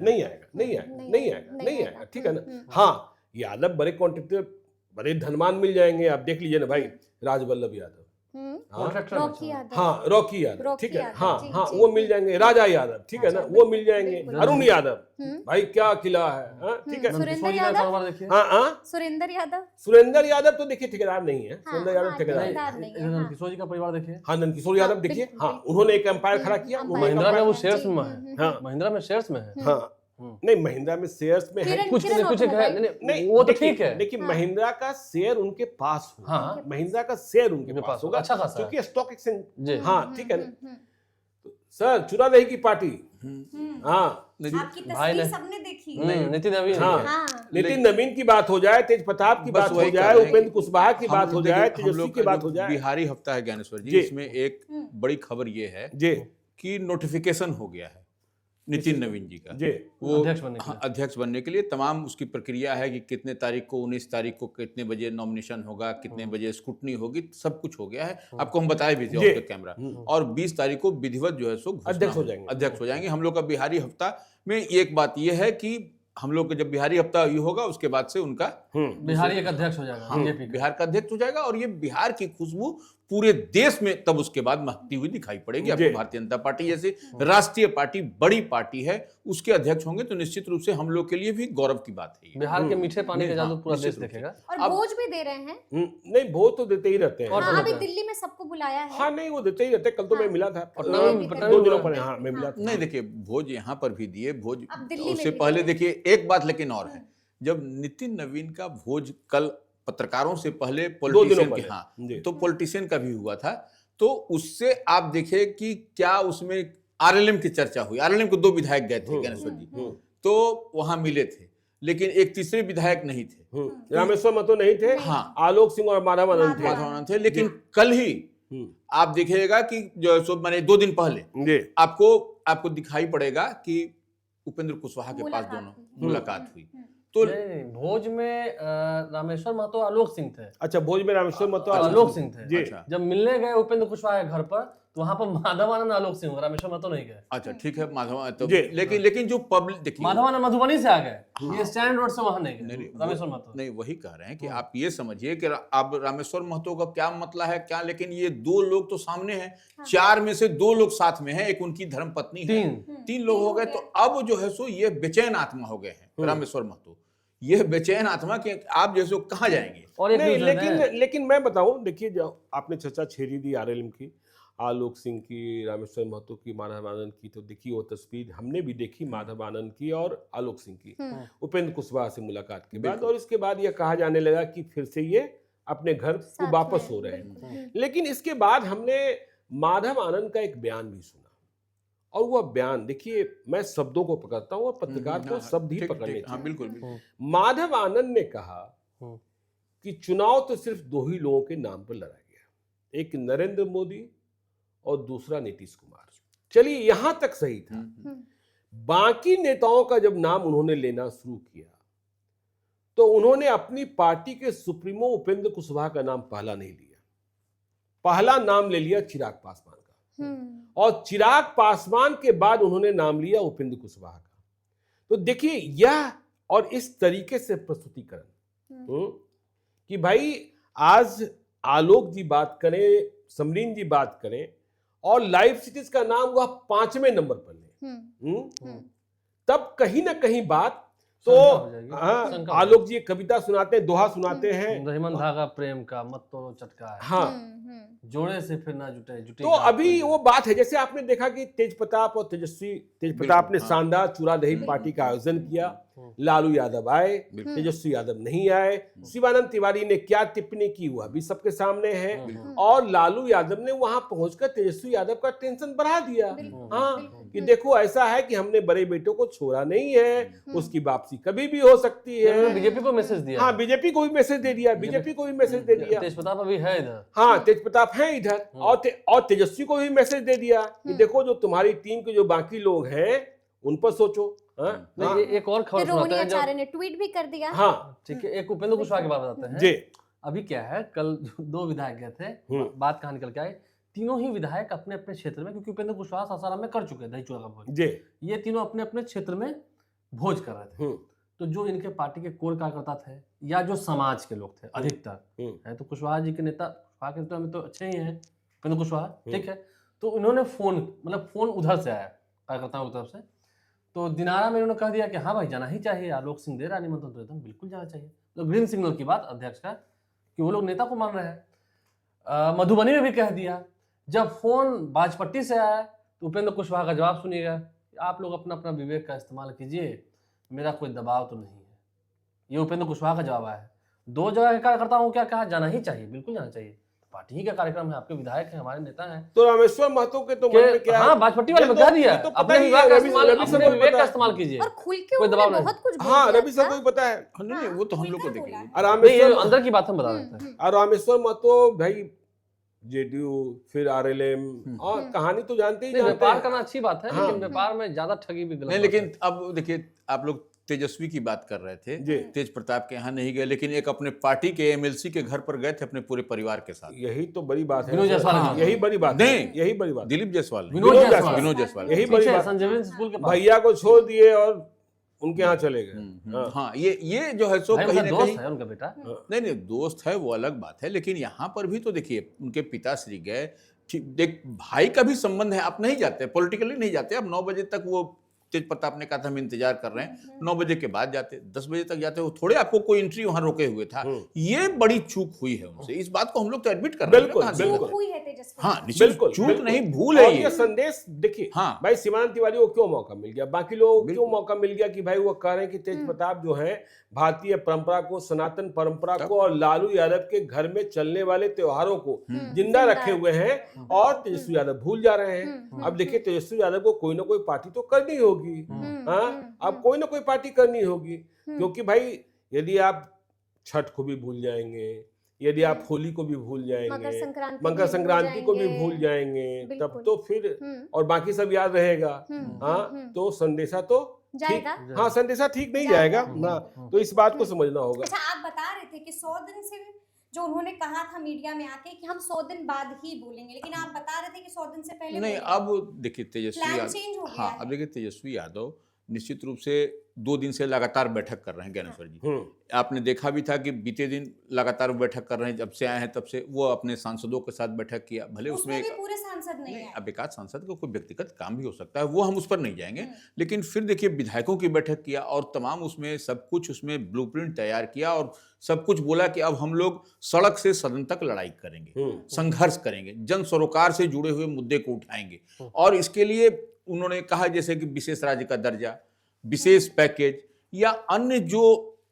नहीं आएगा, नहीं आएगा, नहीं आएगा, नहीं आएगा, ठीक है ना। हाँ यादव बड़े कॉन्ट्रैक्टर, बड़े धनवान मिल जाएंगे, आप देख लीजिए ना भाई, राजवल्लभ यादव, हाँ रॉकी यादव, ठीक है, हाँ हाँ वो मिल जाएंगे, राजा यादव, ठीक है ना, वो मिल जाएंगे, अरुण यादव, भाई क्या किला है, ठीक है, सुरेंद्र यादव तो देखिए ठेकेदार नहीं है, सुरेंद्र यादव ठेकेदार नहीं है। नंदकिशोर जी का परिवार देखिए, हाँ नंदकिशोर यादव देखिए, हाँ उन्होंने एक एम्पायर खड़ा किया, महिंद्रा में वो शेयर्स में है, हाँ महिंद्रा में शेयर्स में है, हाँ नहीं महिंद्रा में शेयर्स में है, कुछ नहीं, वो तो ठीक है, लेकिन महिंद्रा का शेयर उनके पास होगा, हाँ महिंद्रा का शेयर उनके पास होगा, अच्छा खासा, क्योंकि स्टॉक एक्सचेंज, हाँ ठीक है ना। सर चुरा रही की पार्टी, हाँ आपकी तस्वीर सबने देखी, नितिन अभी, हाँ नितिन नवीन की बात हो जाए, तेज प्रताप की बस बात हो वही कह जाए, रहे हैं उपेंद्र कि कुशवाहा की बात हो जाए, हम तेजस्वी लोग की का बात जो हो जाए। बिहारी हफ्ता है ज्ञानेश्वर जी, जी। इसमें एक बड़ी खबर ये है जी कि नोटिफिकेशन हो गया है नितिन नवीन जी का। जी वो अध्यक्ष बनने के लिए। अध्यक्ष बनने के लिए तमाम उसकी प्रक्रिया है कि कितने तारीख को, 19 तारीख को कितने बजे नॉमिनेशन होगा, कितने बजे स्क्रूटनी होगी, सब कुछ हो गया है। आपको हम बताए भी थे जी। Of the camera. और 20 तारीख को विधिवत जो है सो घोषणा अध्यक्ष हो होगी, जाएंगे। अध्यक्ष हो जाएंगे। हम लोग का बिहारी हफ्ता में एक बात यह है कि हम लोग का जब बिहारी हफ्ता ये होगा उसके बाद से उनका बिहारी एक अध्यक्ष हो जाएगा हाँ, बीजेपी का। बिहार का अध्यक्ष हो जाएगा और ये बिहार की खुशबू पूरे देश में तब उसके बाद महकती हुई दिखाई पड़ेगी। जी। आपको भारतीय जनता पार्टी जैसी राष्ट्रीय पार्टी, बड़ी पार्टी है, उसके अध्यक्ष होंगे तो निश्चित रूप से हम लोग के लिए भी गौरव की बात है ये। बिहार के मीठे पानी का नहीं, जादू हाँ, पूरा निश्चित देश रूप से। देखेगा। और अब- भोज भी दे रहे हैं। नहीं भोज तो देते ही रहते हैं। और हाँ, समय अभी पर। दिल्ली में सबको बुलाया है। हाँ नहीं वो देते ही रहते हैं। कल तो मैं हाँ। मिला था पटना में- पटना 2 में दिनों हुआ। पहले। हाँ मैं मिला था। नहीं देखिए, भोज यहाँ पर भी दिए, भोज अब दिल्ली में उससे भी पहले दिए। देखिए एक बात लेकिन और है, जब नितिन नवीन का भोज कल पत्रकारों से पहले 2 दिनों पॉलिटिशियन के, पहले। हाँ जी। तो पॉलिटिशियन का भी हुआ था, तो उससे आप देखिए कि क्या उसमें आरएलएम की चर्चा हुई। आरएलएम के 2 विधायक गए थे ज्ञानेश्वर जी, तो वहां मिले थे, लेकिन एक तीसरे विधायक नहीं थे। रामेश्वर महतो नहीं थे। हाँ। आलोक सिंह और माधव आनंद थे। माधव आनंद थे, लेकिन कल ही आप देखिएगा कि जो सो माने 2 दिन पहले जी आपको दिखाई पड़ेगा कि उपेंद्र कुशवाहा के पास मुलाकात दोनों हुई। मुलाकात हुई। तो नहीं, भोज में रामेश्वर महतो आलोक सिंह थे। अच्छा भोज में रामेश्वर महतो आलोक सिंह थे। जी अच्छा जब मिलने गए उपेंद्र कुशवाहा के घर पर, तो वहां पर माधव आनंद आलोक सिंह, रामेश्वर महतो नहीं गए। अच्छा ठीक है माधव, तो जी। लेकिन जो पब्लिक देखिए, माधव आनंद मधुबनी से आ गए, ये स्टैंड रोड से वहां नहीं नहीं, गए वो- रामेश्वर महतो। नहीं वही कह रहे हैं कि आप ये समझिए कि अब रामेश्वर महतो का क्या मतलब है क्या, लेकिन ये 2 लोग तो सामने हैं, 4 में से 2 लोग साथ में हैं, एक उनकी धर्मपत्नी है, 3 लोग हो गए। तो अब जो है सो ये बेचैन आत्मा हो गए हैं रामेश्वर महतो, ये बेचैन आत्मा कि आप जैसे कहाँ जाएंगे। और एक नहीं न्यूज़ है। लेकिन मैं बताऊं, देखिए जो आपने चर्चा छेड़ी दी आरएलएम की, आलोक सिंह की, रामेश्वर महतो की, माधव आनंद की, तो देखिए वो तस्वीर हमने भी देखी माधव आनंद की और आलोक सिंह की उपेंद्र कुशवाहा से मुलाकात के बाद, और इसके बाद यह कहा जाने लगा कि फिर से ये अपने घर को वापस हो रहे हैं। लेकिन इसके बाद हमने माधव आनंद का एक बयान भी सुना, और वह बयान देखिए, मैं शब्दों को पकड़ता हूँ और पत्रकार को शब्द ही पकड़ने हाँ चाहिए। बिल्कुल बिल्कुल। माधव आनंद ने कहा कि चुनाव तो सिर्फ 2 ही लोगों के नाम पर लड़ा गया, एक नरेंद्र मोदी और दूसरा नीतीश कुमार। चलिए यहां तक सही था। बाकी नेताओं का जब नाम उन्होंने लेना शुरू किया, तो उन्होंने अपनी पार्टी के सुप्रीमो उपेंद्र कुशवाहा का नाम पहला नहीं लिया, पहला नाम ले लिया चिराग पासवान का, और चिराग पासवान के बाद उन्होंने नाम लिया उपेंद्र कुशवाहा का। तो देखिए यह और इस तरीके से प्रस्तुतिकरण कि भाई आज आलोक जी बात करें, समरीन जी बात करें, और लाइव सिटीज का नाम वह 5वें नंबर पर ले, तब कहीं ना कहीं बात तो शंका हो जाएगी। हाँ, शंका हो आलोक जी एक कविता सुनाते हैं, दोहा सुनाते हैं। रहीमन धागा प्रेम का मत तोड़ो चटका है, हाँ जोड़े से फिर ना जुटे जुटे। तो अभी वो बात है, जैसे आपने देखा कि तेज प्रताप और तेज प्रताप ने हाँ। शानदार चूड़ा दही पार्टी का आयोजन किया, लालू यादव आए, तेजस्वी यादव नहीं आए, शिवानंद तिवारी ने क्या टिप्पणी की वह भी सबके सामने है, और लालू यादव ने वहां पहुंचकर तेजस्वी यादव का टेंशन बढ़ा दिया। हाँ कि देखो ऐसा है कि हमने बड़े बेटों को छोड़ा नहीं है, उसकी वापसी कभी भी हो सकती है। बीजेपी को मैसेज दिया। हाँ बीजेपी को भी मैसेज दे दिया, बीजेपी को भी मैसेज दे दिया। तेज प्रताप अभी है इधर। हाँ तेज प्रताप है इधर, और तेजस्वी को भी मैसेज दे दिया कि देखो जो तुम्हारी टीम के जो बाकी लोग हैं उन पर सोचो। हाँ नहीं, एक और खबर रोहनी सुनाते हैं आचार्य ने ट्वीट भी कर दिया। हाँ ठीक है, एक उपेंद्र कुशवाहा की बात बताते हैं। जी अभी क्या है, कल 2 विधायक गए थे, बात कहाँ निकल के आई, तीनों ही विधायक अपने अपने क्षेत्र में, क्योंकि उपेंद्र कुशवाहा सासाराम में कर चुके हैं दही चूड़ा का भोज, जी ये तीनों अपने अपने क्षेत्र में भोज कर रहे थे। तो जो इनके पार्टी के कोर कार्यकर्ता थे या जो समाज के लोग थे अधिकतर है, तो कुशवाहा जी के नेता, कुशवाहा के नेता में तो अच्छे ही हैं उपेंद्र कुशवाहा, ठीक है। तो उन्होंने फोन उधर से आया कार्यकर्ताओं की तरफ से, तो दिनारा में उन्होंने कह दिया कि हाँ भाई जाना ही चाहिए, आलोक सिंह दे रहा निमंत्रण तो एकदम बिल्कुल जाना चाहिए। तो ग्रीन सिग्नल की बात अध्यक्ष का कि वो लोग नेता को मान रहे हैं। मधुबनी में भी कह दिया। जब फोन बाजपट्टी से आया तो उपेंद्र कुशवाहा का जवाब सुनिएगा, आप लोग अपना अपना विवेक का इस्तेमाल कीजिए, मेरा कोई दबाव तो नहीं है। ये उपेंद्र कुशवाहा का जवाब आया है। 2 जगह के कार्यकर्ताओं को क्या कहा, जाना ही चाहिए, बिल्कुल जाना चाहिए। पार्टी ही का कार्यक्रम है, आपके विधायक हैं, हमारे नेता हैं। तो रामेश्वर महतो के तो मन में क्या है? हाँ, बाजपट्टी वाले बता दिया, ये तो पता अपने ही विवेक है, का रवि इस्तेमाल, सर अपने को विवेक पता का है। इस्तेमाल कीजिए, और खुल के कोई दबाव उन्होंने नहीं। बहुत कुछ बोल हाँ, दिया रवि सर था। को भी पता है। नहीं वो तो हम लोग को खुलकर देखेंगे। बोला है। और नहीं, ये रामेश्वर अंदर की बात हम बता देते हैं। और रामेश्वर महतो भाई जेडीयू फिर आरएलएम और कहानी तो जानते ही नहीं, जानते व्यापार हैं। करना अच्छी बात है, हाँ। लेकिन व्यापार में ज्यादा ठगी भी गलत नहीं, बात है। लेकिन अब देखिए, आप लोग तेजस्वी की बात कर रहे थे, जी। तेज प्रताप के यहाँ नहीं गए, लेकिन एक अपने पार्टी के एमएलसी के घर पर गए थे अपने पूरे परिवार के साथ। यही तो बड़ी बात है। विनोद जायसवाल हाँ। यही बड़ी बात है। नहीं। यही बड़ी बात। दिलीप जायसवाल नहीं। विनोद जायसवाल। विनोद जायसवाल। यही बड़ी पीछे बात। संजीवनी स्कूल के पास। भैया को छोड़ दिए और उनके यहाँ चले गए। हाँ। हाँ, ये जो है सो भाई कहीं उनका ना दोस्त कहीं, है उनका बेटा। नहीं दोस्त है वो अलग बात है, लेकिन यहाँ पर भी तो देखिए उनके पिताश्री गए, देख भाई का भी संबंध है, आप नहीं जाते पॉलिटिकली नहीं जाते, अब 9 बजे तक वो तेज प्रताप ने कहा था हम इंतजार कर रहे हैं, 9 बजे के बाद जाते, 10 बजे तक जाते, वो थोड़े आपको कोई एंट्री वहां रोके हुए था। ये बड़ी चूक हुई है उनसे, इस बात को हम लोग तो एडमिट कर रहे हैं। बिल्कुल, कहाँ से बिल्कुल। होगा? हुई है तेजस्वी। हाँ, निश्चित बिल्कुल चूक बिल्कुल। नहीं, भूल और है ये ये। संदेश देखिए, हाँ। भाई सीमांत तिवारी को क्यों मौका मिल गया, बाकी लोगों को क्यों बिल्कुल। मौका मिल गया कि भाई वो कह रहे हैं कि तेज प्रताप जो है भारतीय परंपरा को, सनातन परंपरा को और लालू यादव के घर में चलने वाले त्योहारों को जिंदा रखे हुए हैं और तेजस्वी यादव भूल जा रहे हैं। अब देखिए तेजस्वी यादव को कोई ना कोई पार्टी तो करनी होगी। हाँ, अब कोई ना कोई पार्टी करनी होगी, क्योंकि भाई यदि आप छठ को भी भूल जाएंगे, यदि आप होली को भी भूल जाएंगे, मकर संक्रांति को भी भूल जाएंगे, तब तो फिर और बाकी सब याद रहेगा। हाँ, तो संदेशा तो ठीक, हाँ संदेशा ठीक नहीं जाएगा ना, तो इस बात को समझना होगा। अच्छा, आप बता रहे थे कि 100 दिन से जो उन्होंने कहा था मीडिया में आके कि हम 100 दिन बाद ही बोलेंगे, लेकिन आप बता रहे थे कि 100 दिन से पहले नहीं, बोलेंगे। अब देखिए तेजस्वी प्लान यादव, चेंज हो गया हाँ है। अब देखिए तेजस्वी यादव निश्चित रूप से 2 दिन से लगातार बैठक कर रहे हैं ज्ञानेश्वर जी। आपने देखा भी था कि बीते दिन लगातार बैठक कर रहे हैं, जब से आए हैं तब से वो अपने सांसदों के साथ बैठक किया, भले उसमें भी पूरे सांसद नहीं है। अब एकाध सांसद का कोई व्यक्तिगत काम भी हो सकता है, वो हम उस पर नहीं जाएंगे, लेकिन फिर देखिए विधायकों की बैठक किया और तमाम उसमें सब कुछ उसमें ब्लूप्रिंट तैयार किया और सब कुछ बोला कि अब हम लोग सड़क से सदन तक लड़ाई करेंगे, संघर्ष करेंगे, जन सरोकार से जुड़े हुए मुद्दे को उठाएंगे और इसके लिए उन्होंने कहा जैसे कि विशेष राज्य का दर्जा, विशेष पैकेज या अन्य जो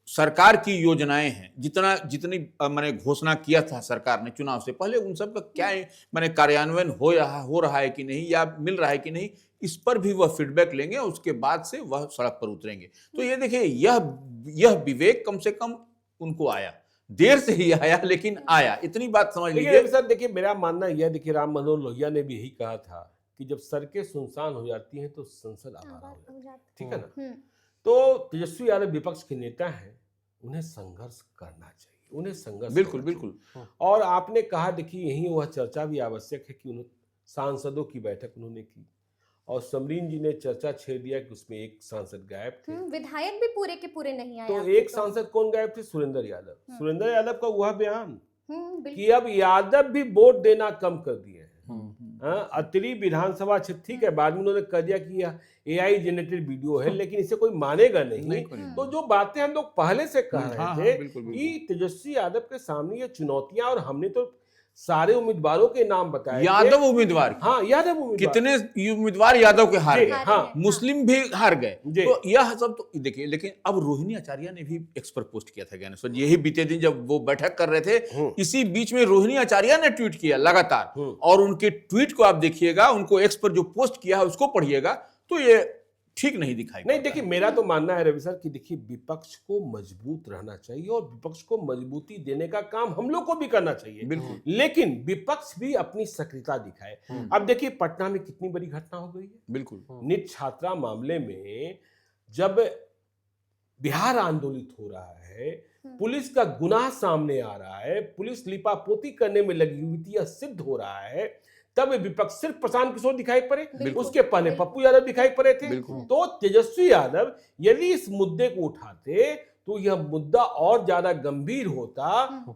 सरकार की योजनाएं हैं, जितनी मैंने घोषणा किया था सरकार ने चुनाव से पहले, उन सब का क्या मैंने कार्यान्वयन हो रहा है कि नहीं या मिल रहा है कि नहीं, इस पर भी वह फीडबैक लेंगे और उसके बाद से वह सड़क पर उतरेंगे। तो ये देखिए यह विवेक कम से कम उनको आया, देर से ही आया लेकिन आया, इतनी बात समझ लीजिए। सर देखिए मेरा मानना यह, देखिए राम मनोहर लोहिया ने भी यही कहा था कि जब सड़कें सुनसान हो जाती हैं तो संसद आवारा हो जाती है, ठीक है ना। तो तेजस्वी यादव विपक्ष के नेता हैं, उन्हें संघर्ष करना चाहिए, उन्हें संघर्ष बिल्कुल करना बिल्कुल। चाहिए। और आपने कहा देखिए यही वह चर्चा भी आवश्यक है कि उन्होंने सांसदों की बैठक उन्होंने की और समरीन जी ने चर्चा छेड़ दिया कि उसमें एक सांसद गायब थे, विधायक भी पूरे के पूरे नहीं आए। तो एक सांसद कौन गायब थे? सुरेंद्र यादव। सुरेंद्र यादव का वह बयान कि अब यादव भी वोट देना कम कर दिए हैं। अतरी विधानसभा क्षेत्र, ठीक है, बाद में उन्होंने कह दिया कि यह AI जनरेटेड वीडियो है, लेकिन इसे कोई मानेगा नहीं। तो जो बातें हम लोग पहले से कह रहे थे कि तेजस्वी यादव के सामने ये चुनौतियां, और हमने तो सारे उम्मीदवारों के नाम बताए, यादव उम्मीदवार, हाँ यादव उम्मीदवार, कितने उम्मीदवार यादव के हार गए, हाँ, मुस्लिम भी हार गए, तो यह सब तो देखिए। लेकिन अब रोहिणी आचार्य ने भी एक्स पर पोस्ट किया था ज्ञानेश्वर, यही बीते दिन जब वो बैठक कर रहे थे, इसी बीच में रोहिणी आचार्य ने ट्वीट किया लगातार, और उनके ट्वीट को आप देखिएगा, उनको एक्स पर जो पोस्ट किया है उसको पढ़िएगा, तो ये ठीक नहीं दिखाई नहीं। देखिए मेरा तो मानना है रवि सर कि देखिए विपक्ष को मजबूत रहना चाहिए और विपक्ष को मजबूती देने का काम हम लोग को भी करना चाहिए, बिल्कुल, लेकिन विपक्ष भी अपनी सक्रियता दिखाए। अब देखिए पटना में कितनी बड़ी घटना हो गई है, बिल्कुल, नीट छात्रा मामले में जब बिहार आंदोलित हो रहा है, पुलिस का गुनाह सामने आ रहा है, पुलिस लिपापोती करने में लगी हुई थी, यह सिद्ध हो रहा है, तब विपक्ष सिर्फ प्रशांत किशोर दिखाई पड़े, उसके पहले पप्पू यादव दिखाई पड़े थे। तो तेजस्वी यादव यदि इस मुद्दे को उठाते तो यह मुद्दा और ज्यादा गंभीर होता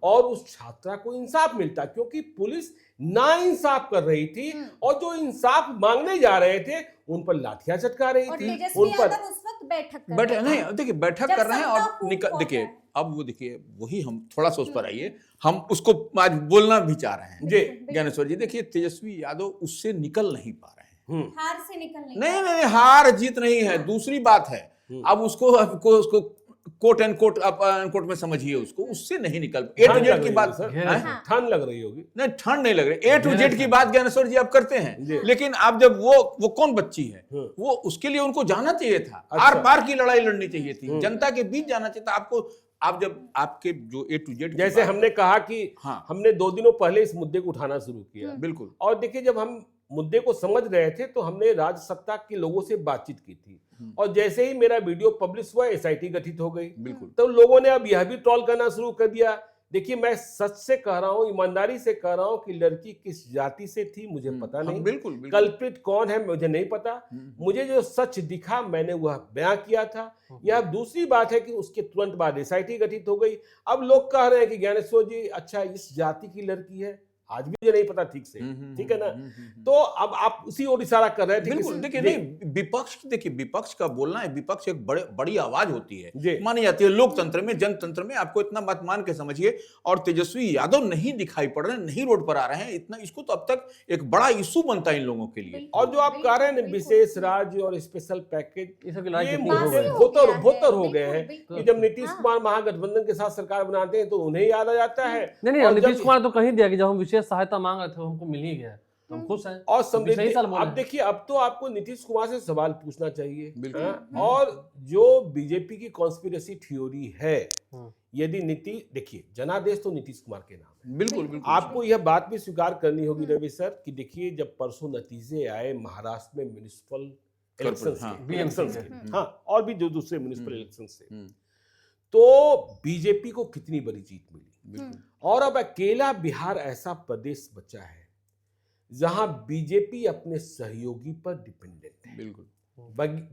और उस छात्रा को इंसाफ मिलता, क्योंकि पुलिस नाइंसाफ कर रही थी और जो इंसाफ मांगने जा रहे थे उन पर लाठियां चटका रही थी, उन पर उस वक्त बैठक नहीं देखिए बैठक कर रहे हैं और देखिए अब वो देखिए वही हम थोड़ा सा उस पर आइए, हम उसको आज बोलना भी चाह रहे हैं जी ज्ञानेश्वर जी। देखिए तेजस्वी यादव उससे निकल नहीं पा रहे हैं, हार से निकल नहीं, हार जीत नहीं है, दूसरी बात है। अब उसको कोट एंड कोट अनकोट में समझिए उसको, उससे नहीं निकल ए टू जेड की बात सर, ठंड लग रही होगी। नहीं, ठंड नहीं लग रही, ए टू जेड की बात ज्ञानेश्वर जी आप करते हैं, लेकिन आप जब वो कौन बच्ची है, वो उसके लिए उनको जाना चाहिए था, आर पार की लड़ाई लड़नी चाहिए थी, जनता के बीच जाना चाहिए था आपको। आप जब आपके जो ए टू जेड, जैसे हमने कहा कि हमने 2 दिनों पहले इस मुद्दे को उठाना शुरू किया, बिल्कुल, और देखिए जब हम मुद्दे को समझ रहे थे तो हमने राज्य सत्ता के लोगों से बातचीत की थी, और जैसे ही मेरा वीडियो पब्लिश हुआ एसआईटी गठित हो गई, बिल्कुल, तो लोगों ने अब यह भी ट्रोल करना शुरू कर दिया। देखिए मैं सच से कह रहा हूं, ईमानदारी से कह रहा हूं कि लड़की किस जाति से थी मुझे पता नहीं, बिल्कुल, कल्प्रिट कौन है मुझे नहीं पता, मुझे जो सच दिखा मैंने वह बयां किया था। यह दूसरी बात है कि उसके तुरंत बाद एसआईटी गठित हो गई। अब लोग कह रहे हैं कि ज्ञानेश्वर जी अच्छा इस जाति की लड़की है, आज भी मुझे नहीं पता ठीक से, ठीक है ना। तो अब आप उसी ओर इशारा कर रहे हैं। बिल्कुल, देखिए नहीं, विपक्ष का बोलना है, विपक्ष एक बड़ी आवाज होती है, मानी जाती है लोकतंत्र में, जनतंत्र में, आपको इतना बात मान के समझिए। और तेजस्वी यादव नहीं दिखाई पड़ रहे, नहीं रोड पर आ रहे हैं, इतना इसको तो अब तक एक बड़ा इशू बनता है इन लोगों के लिए। और जो आप कह रहे हैं विशेष राज्य और स्पेशल पैकेज, ये भोतर हो गए हैं कि जब नीतीश कुमार महागठबंधन के साथ सरकार बनाते हैं तो उन्हें याद आ जाता है। नहीं, नीतीश कुमार तो कहीं दिया कि जब हम विशेष सहायता मांग रहे थे हमको मिल ही गया, तो हम खुश हैं। और समृद्धि, अब देखिए अब तो आपको नीतीश कुमार से सवाल पूछना चाहिए। और जो बीजेपी की कॉन्स्पिरेसी थ्योरी है, यदि देखिए जनादेश तो नीतीश कुमार के नाम है, बिल्कुल, आपको यह बात भी स्वीकार करनी होगी रवि सर कि देखिए जब परसों नतीजे आए महाराष्ट्र में म्युनिसिपल इलेक्शन के, और भी जो दूसरे म्युनिसिपल इलेक्शन से, तो बीजेपी को कितनी बड़ी जीत मिली। और अब अकेला बिहार ऐसा प्रदेश बचा है जहां बीजेपी अपने सहयोगी पर डिपेंडेंट है। बिल्कुल,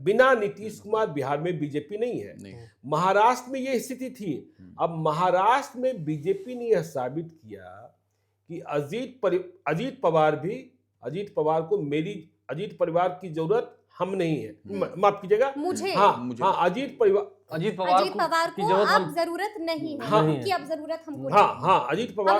बिना नीतीश कुमार बिहार में बीजेपी नहीं है। महाराष्ट्र में यह स्थिति थी। अब महाराष्ट्र में बीजेपी ने यह साबित किया कि अजीत पवार को मेरी अजीत परिवार की जरूरत हम नहीं है, माफ कीजिएगा मुझे, अजीत पवार की जरूरत नहीं है, कि अब जरूरत हमको अजीत पवार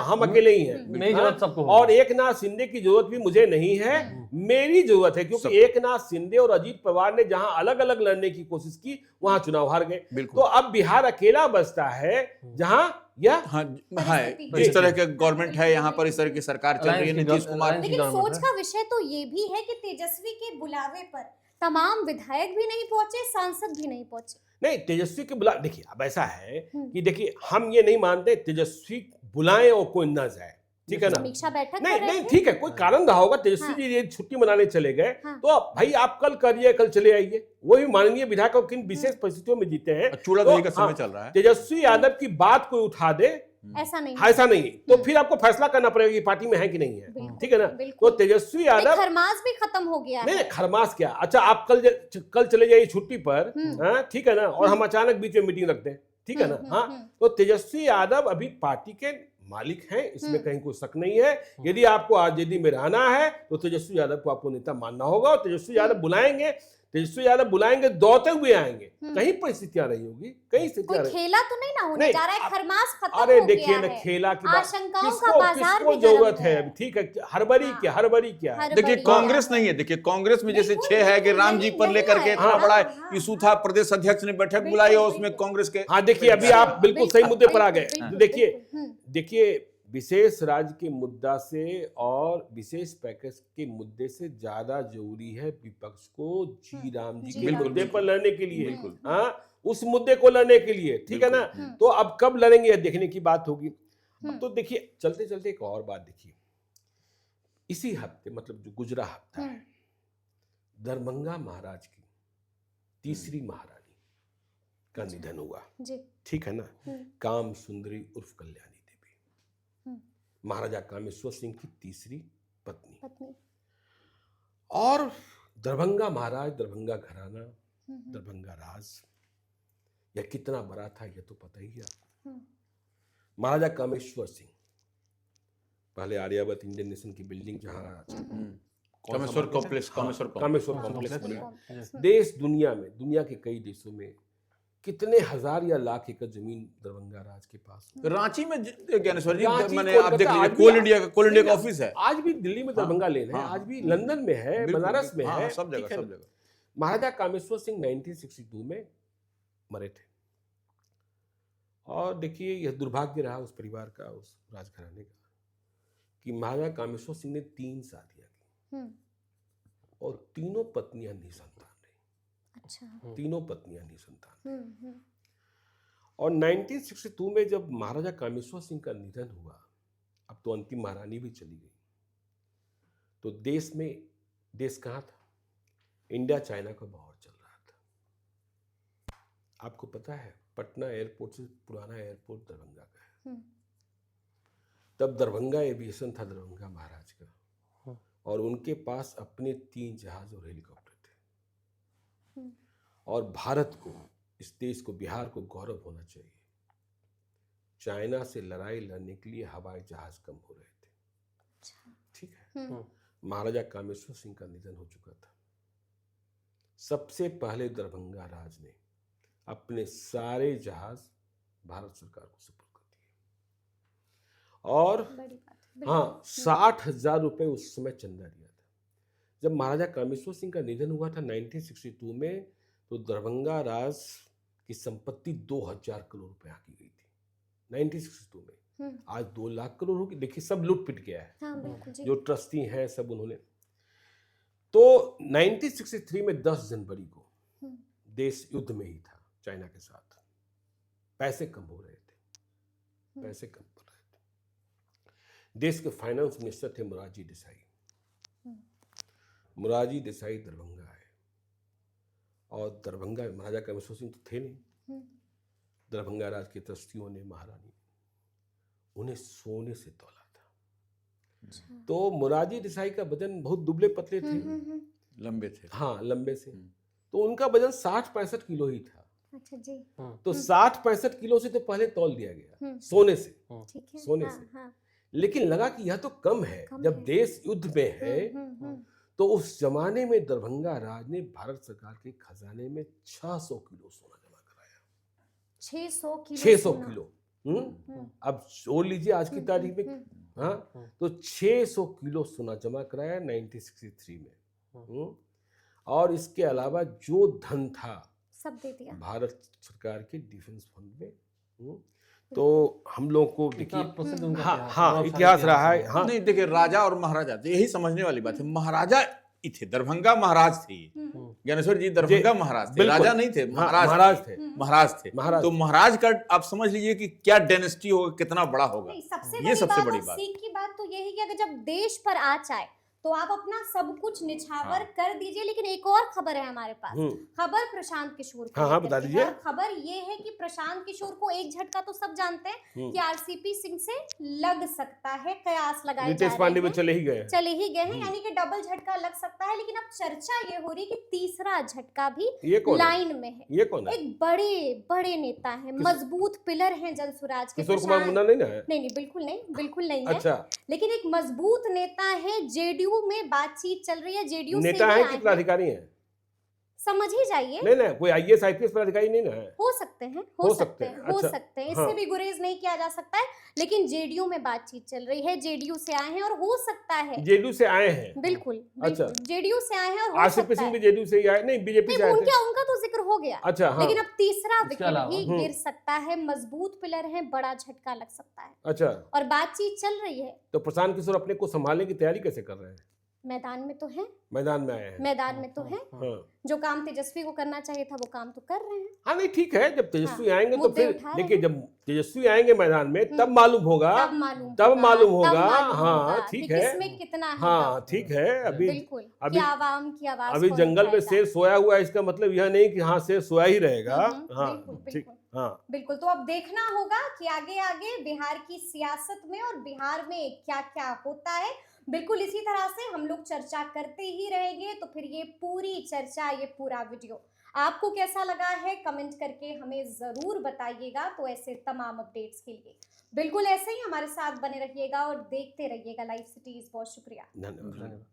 हम अकेले ही हैं। और एकनाथ शिंदे की जरूरत भी मुझे नहीं है, मेरी जरूरत है, क्योंकि एकनाथ शिंदे और अजीत पवार ने जहां अलग अलग लड़ने की कोशिश की वहां चुनाव हार गए। तो अब बिहार अकेला बचता है जहां इस तरह के गवर्नमेंट है, यहाँ पर इस तरह की सरकार चल रही है नीतीश कुमार। लेकिन सोच का विषय तो ये भी है कि तेजस्वी के बुलावे पर तमाम विधायक भी नहीं पहुंचे, सांसद भी नहीं पहुंचे। नहीं, तेजस्वी के बुला, देखिए अब ऐसा है कि देखिए हम ये नहीं मानते तेजस्वी बुलाएं और कोई न जाए, ठीक है ना, समीक्षा बैठक नहीं ठीक है, कोई कारण रहा होगा, तेजस्वी जी ये छुट्टी मनाने चले गए, तो भाई आप कल करिए, कल चले आइए। वही माननीय विधायक किन विशेष परिस्थितियों में जीते हैं, चूड़ा दही का समय चल रहा है। तेजस्वी यादव की बात कोई उठा दे, ऐसा नहीं, तो फिर आपको फैसला करना पड़ेगा कि पार्टी में है कि नहीं है, ठीक है ना। तो तेजस्वी यादव, खरमास भी खत्म हो गया। नहीं खरमास क्या, अच्छा आप कल चले जाइए छुट्टी पर, ठीक है ना, और हम अचानक बीच में मीटिंग रखते हैं, ठीक है ना। तो तेजस्वी यादव अभी पार्टी के मालिक हैं, इसमें कहीं कोई शक नहीं है। यदि आपको आरजेडी में रहना है तो तेजस्वी यादव को आपको नेता मानना होगा, और तेजस्वी यादव बुलाएंगे, दौड़ते हुए आएंगे। कहीं परिस्थितियां रही होगी, कहीं स्थितियां, खेला तो नहीं ना होने जा रहा है, खरमास खत्म अरे हो देखिए गया ना, है। खेला की बात किसको जरूरत है, ठीक है, हड़बड़ी क्या है। देखिए कांग्रेस नहीं है, देखिए कांग्रेस में जैसे 6 है कि राम जी पर लेकर के इतना बड़ा इशू था, प्रदेश अध्यक्ष ने बैठक बुलाई और उसमें कांग्रेस के, देखिए अभी आप बिल्कुल सही मुद्दे पर आ गए। देखिए विशेष राज्य के मुद्दा से और विशेष पैकेज के मुद्दे से ज्यादा जरूरी है विपक्ष को जी राम जी के मुद्दे पर लड़ने के लिए, उस मुद्दे को लड़ने के लिए, ठीक है ना। तो अब कब लड़ेंगे यह देखने की बात होगी। तो देखिए चलते चलते एक और बात देखिए, इसी हफ्ते मतलब जो गुजरा हफ्ता है, दरभंगा महाराज की तीसरी महारानी का निधन हुआ, ठीक है ना, काम सुंदरी उर्फ कल्याणी, महाराजा कामेश्वर सिंह की तीसरी पत्नी। और दरभंगा महाराज, दरभंगा घराना, दरभंगा राज, यह कितना बड़ा था यह तो पता ही है आपको। महाराजा कामेश्वर सिंह पहले आर्यावर्त इंडियन नेशन की बिल्डिंग, जहाँ कामेश्वर कॉम्प्लेक्स बना, देश दुनिया में, दुनिया के कई देशों में कितने हजार या लाख एकड़ जमीन दरभंगा राज के पास। रांची में ज्ञानेश्वर जी, मैंने आप देख लीजिए, कोल इंडिया का ऑफिस है, आज भी दिल्ली में दरभंगा लेन है, आज भी लंदन में है, बनारस में है, सब जगह। महाराजा कामेश्वर सिंह 1962 में मरे थे, और देखिए यह दुर्भाग्य रहा उस परिवार का, उस राजघराने का, कि महाराजा कामेश्वर सिंह ने 3 शादियां की और तीनों पत्नियां निसंतान रही। अच्छा। तीनों पत्नियां निसंतान। और 1962 में जब महाराजा कामेश्वर सिंह का निधन हुआ, अब तो अंतिम महारानी भी चली गई, तो देश कहाँ था? इंडिया चाइना का वॉर चल रहा था। आपको पता है पटना एयरपोर्ट से पुराना एयरपोर्ट दरभंगा का है। तब दरभंगा एविएशन था, दरभंगा महाराज का, और उनके पास अपने 3 जहाज और हेलीकॉप्टर थे। और भारत को, इस देश को, बिहार को गौरव होना चाहिए, चाइना से लड़ाई लड़ने के लिए हवाई जहाज कम हो रहे थे। ठीक है। महाराजा कामेश्वर सिंह का निधन हो चुका था। सबसे पहले दरभंगा राज ने अपने सारे जहाज भारत सरकार को सुपुर्द कर दिए। और हाँ, 60,000 रुपए उस समय चंदा दिया था। जब महाराजा कामेश्वर सिंह का निधन हुआ था 1962 में, तो दरभंगा राज की संपत्ति 2000 करोड़ रुपए की गई थी 1962 में। आज 2 लाख करोड़ होगी। देखिए सब लूट पिट गया है। हाँ, बिल्कुल जी। जो ट्रस्टी हैं सब उन्होंने। तो 1963 में 10 जनवरी को देश युद्ध में ही था चाइना के साथ। पैसे कम हो रहे थे, पैसे कम पड़ रहे थे। देश के फाइनेंस मिनिस्टर थे मोरारजी देसाई। मोरारजी देसाई दरभंगा आए, और दरभंगा महाराजा कामेश्वर सिंह तो थे नहीं। दरभंगा राज के ट्रस्टियों ने, महारानी, उन्हें सोने से तौला था। तो मोरारजी देसाई का वजन बहुत दुबले पतले थे, लंबे थे। हाँ, लंबे से। तो उनका वजन 60-65 किलो ही था। अच्छा जी। तो 60-65 किलो से तो पहले तौल दिया गया सोने से। ठीक है। सोने से। लेकिन लगा कि यह तो कम है। जब देश युद्ध में है, तो उस जमाने में दरभंगा राज ने भारत सरकार के खजाने में 600 किलो सोना जमा कराया। 600 किलो। अब जोड़ लीजिए आज की तारीख में, हाँ, तो 600 किलो सोना जमा कराया 1963 में। और इसके अलावा जो धन था सब दे दिया भारत सरकार के डिफेंस फंड में। तो हम लोग को देखिए, हाँ, इतिहास रहा है। हाँ, नहीं, देखिए राजा और महाराजा, तो यही समझने वाली बात है। महाराजा ही थे, दरभंगा महाराज थे। ज्ञानेश्वर जी दरभंगा महाराज थे, राजा नहीं थे, महाराज थे। तो महाराज का आप समझ लीजिए कि क्या डायनेस्टी होगा, कितना बड़ा होगा। ये सबसे बड़ी बात। सीख की बात तो यही कि अगर जब देश पर आँच आए तो आप अपना सब कुछ निछावर कर दीजिए। लेकिन एक और खबर है हमारे पास, खबर प्रशांत किशोर की। हाँ, बता दीजिए। खबर ये है कि प्रशांत किशोर को एक झटका तो सब जानते हैं कि आरसीपी सिंह से लग सकता है, कयास लगाए जा रहे हैं। नितेश पांडे में चले ही गए हैं, यानी कि डबल झटका लग सकता है। लेकिन अब चर्चा ये हो रही कि तीसरा झटका भी लाइन में है। ये कौन है? एक बड़े नेता है, मजबूत पिलर है जनसुराज के। किशोर कुमार मुन्ना नहीं ना है? नहीं, बिल्कुल नहीं है। अच्छा। लेकिन एक मजबूत नेता है, जेडीयू में बातचीत चल रही है। जेडीयू से नेता है कि पदाधिकारी है? समझ ही जाइए। नहीं, कोई आईएएस आईपीएस पदाधिकारी नहीं ना है? हो सकते हैं। इससे भी गुरेज नहीं किया जा सकता है। लेकिन जेडीयू में बातचीत चल रही है, जेडीयू से आए हैं और हो सकता है। जेडीयू से आए हैं? बिल्कुल। अच्छा। जेडीयू से आए हैं और आरसीपी सिंह भी जेडीयू से ही आए? नहीं, बीजेपी से आए थे। उनका तो जिक्र हो गया। अच्छा, हाँ। लेकिन अब तीसरा विकेट भी गिर सकता है। मजबूत पिलर है, बड़ा झटका लग सकता है। अच्छा। और बातचीत चल रही है। तो प्रशांत किशोर अपने को संभालने की तैयारी कैसे कर रहे हैं? मैदान में तो है। मैदान में आए हैं। मैदान में तो है। हाँ। जो काम तेजस्वी को करना चाहिए था वो काम तो कर रहे हैं। हाँ, नहीं, ठीक है। जब तेजस्वी आएंगे तो फिर देखिए, जब जब तेजस्वी आएंगे मैदान में तब मालूम होगा। हाँ, ठीक है। इसमें कितना है? हाँ, ठीक है। अभी आवाम की आवाज अभी जंगल में शेर सोया हुआ है, इसका मतलब यह नहीं कि हाँ शेर सोया ही रहेगा। हाँ, ठीक। हाँ, बिल्कुल। तो अब देखना होगा कि आगे आगे बिहार की सियासत में और बिहार में क्या क्या होता है। बिल्कुल इसी तरह से हम लोग चर्चा करते ही रहेंगे। तो फिर ये पूरी चर्चा, ये पूरा वीडियो आपको कैसा लगा है, कमेंट करके हमें जरूर बताइएगा। तो ऐसे तमाम अपडेट्स के लिए बिल्कुल ऐसे ही हमारे साथ बने रहिएगा और देखते रहिएगा लाइव सिटीज। बहुत शुक्रिया। धन्यवाद।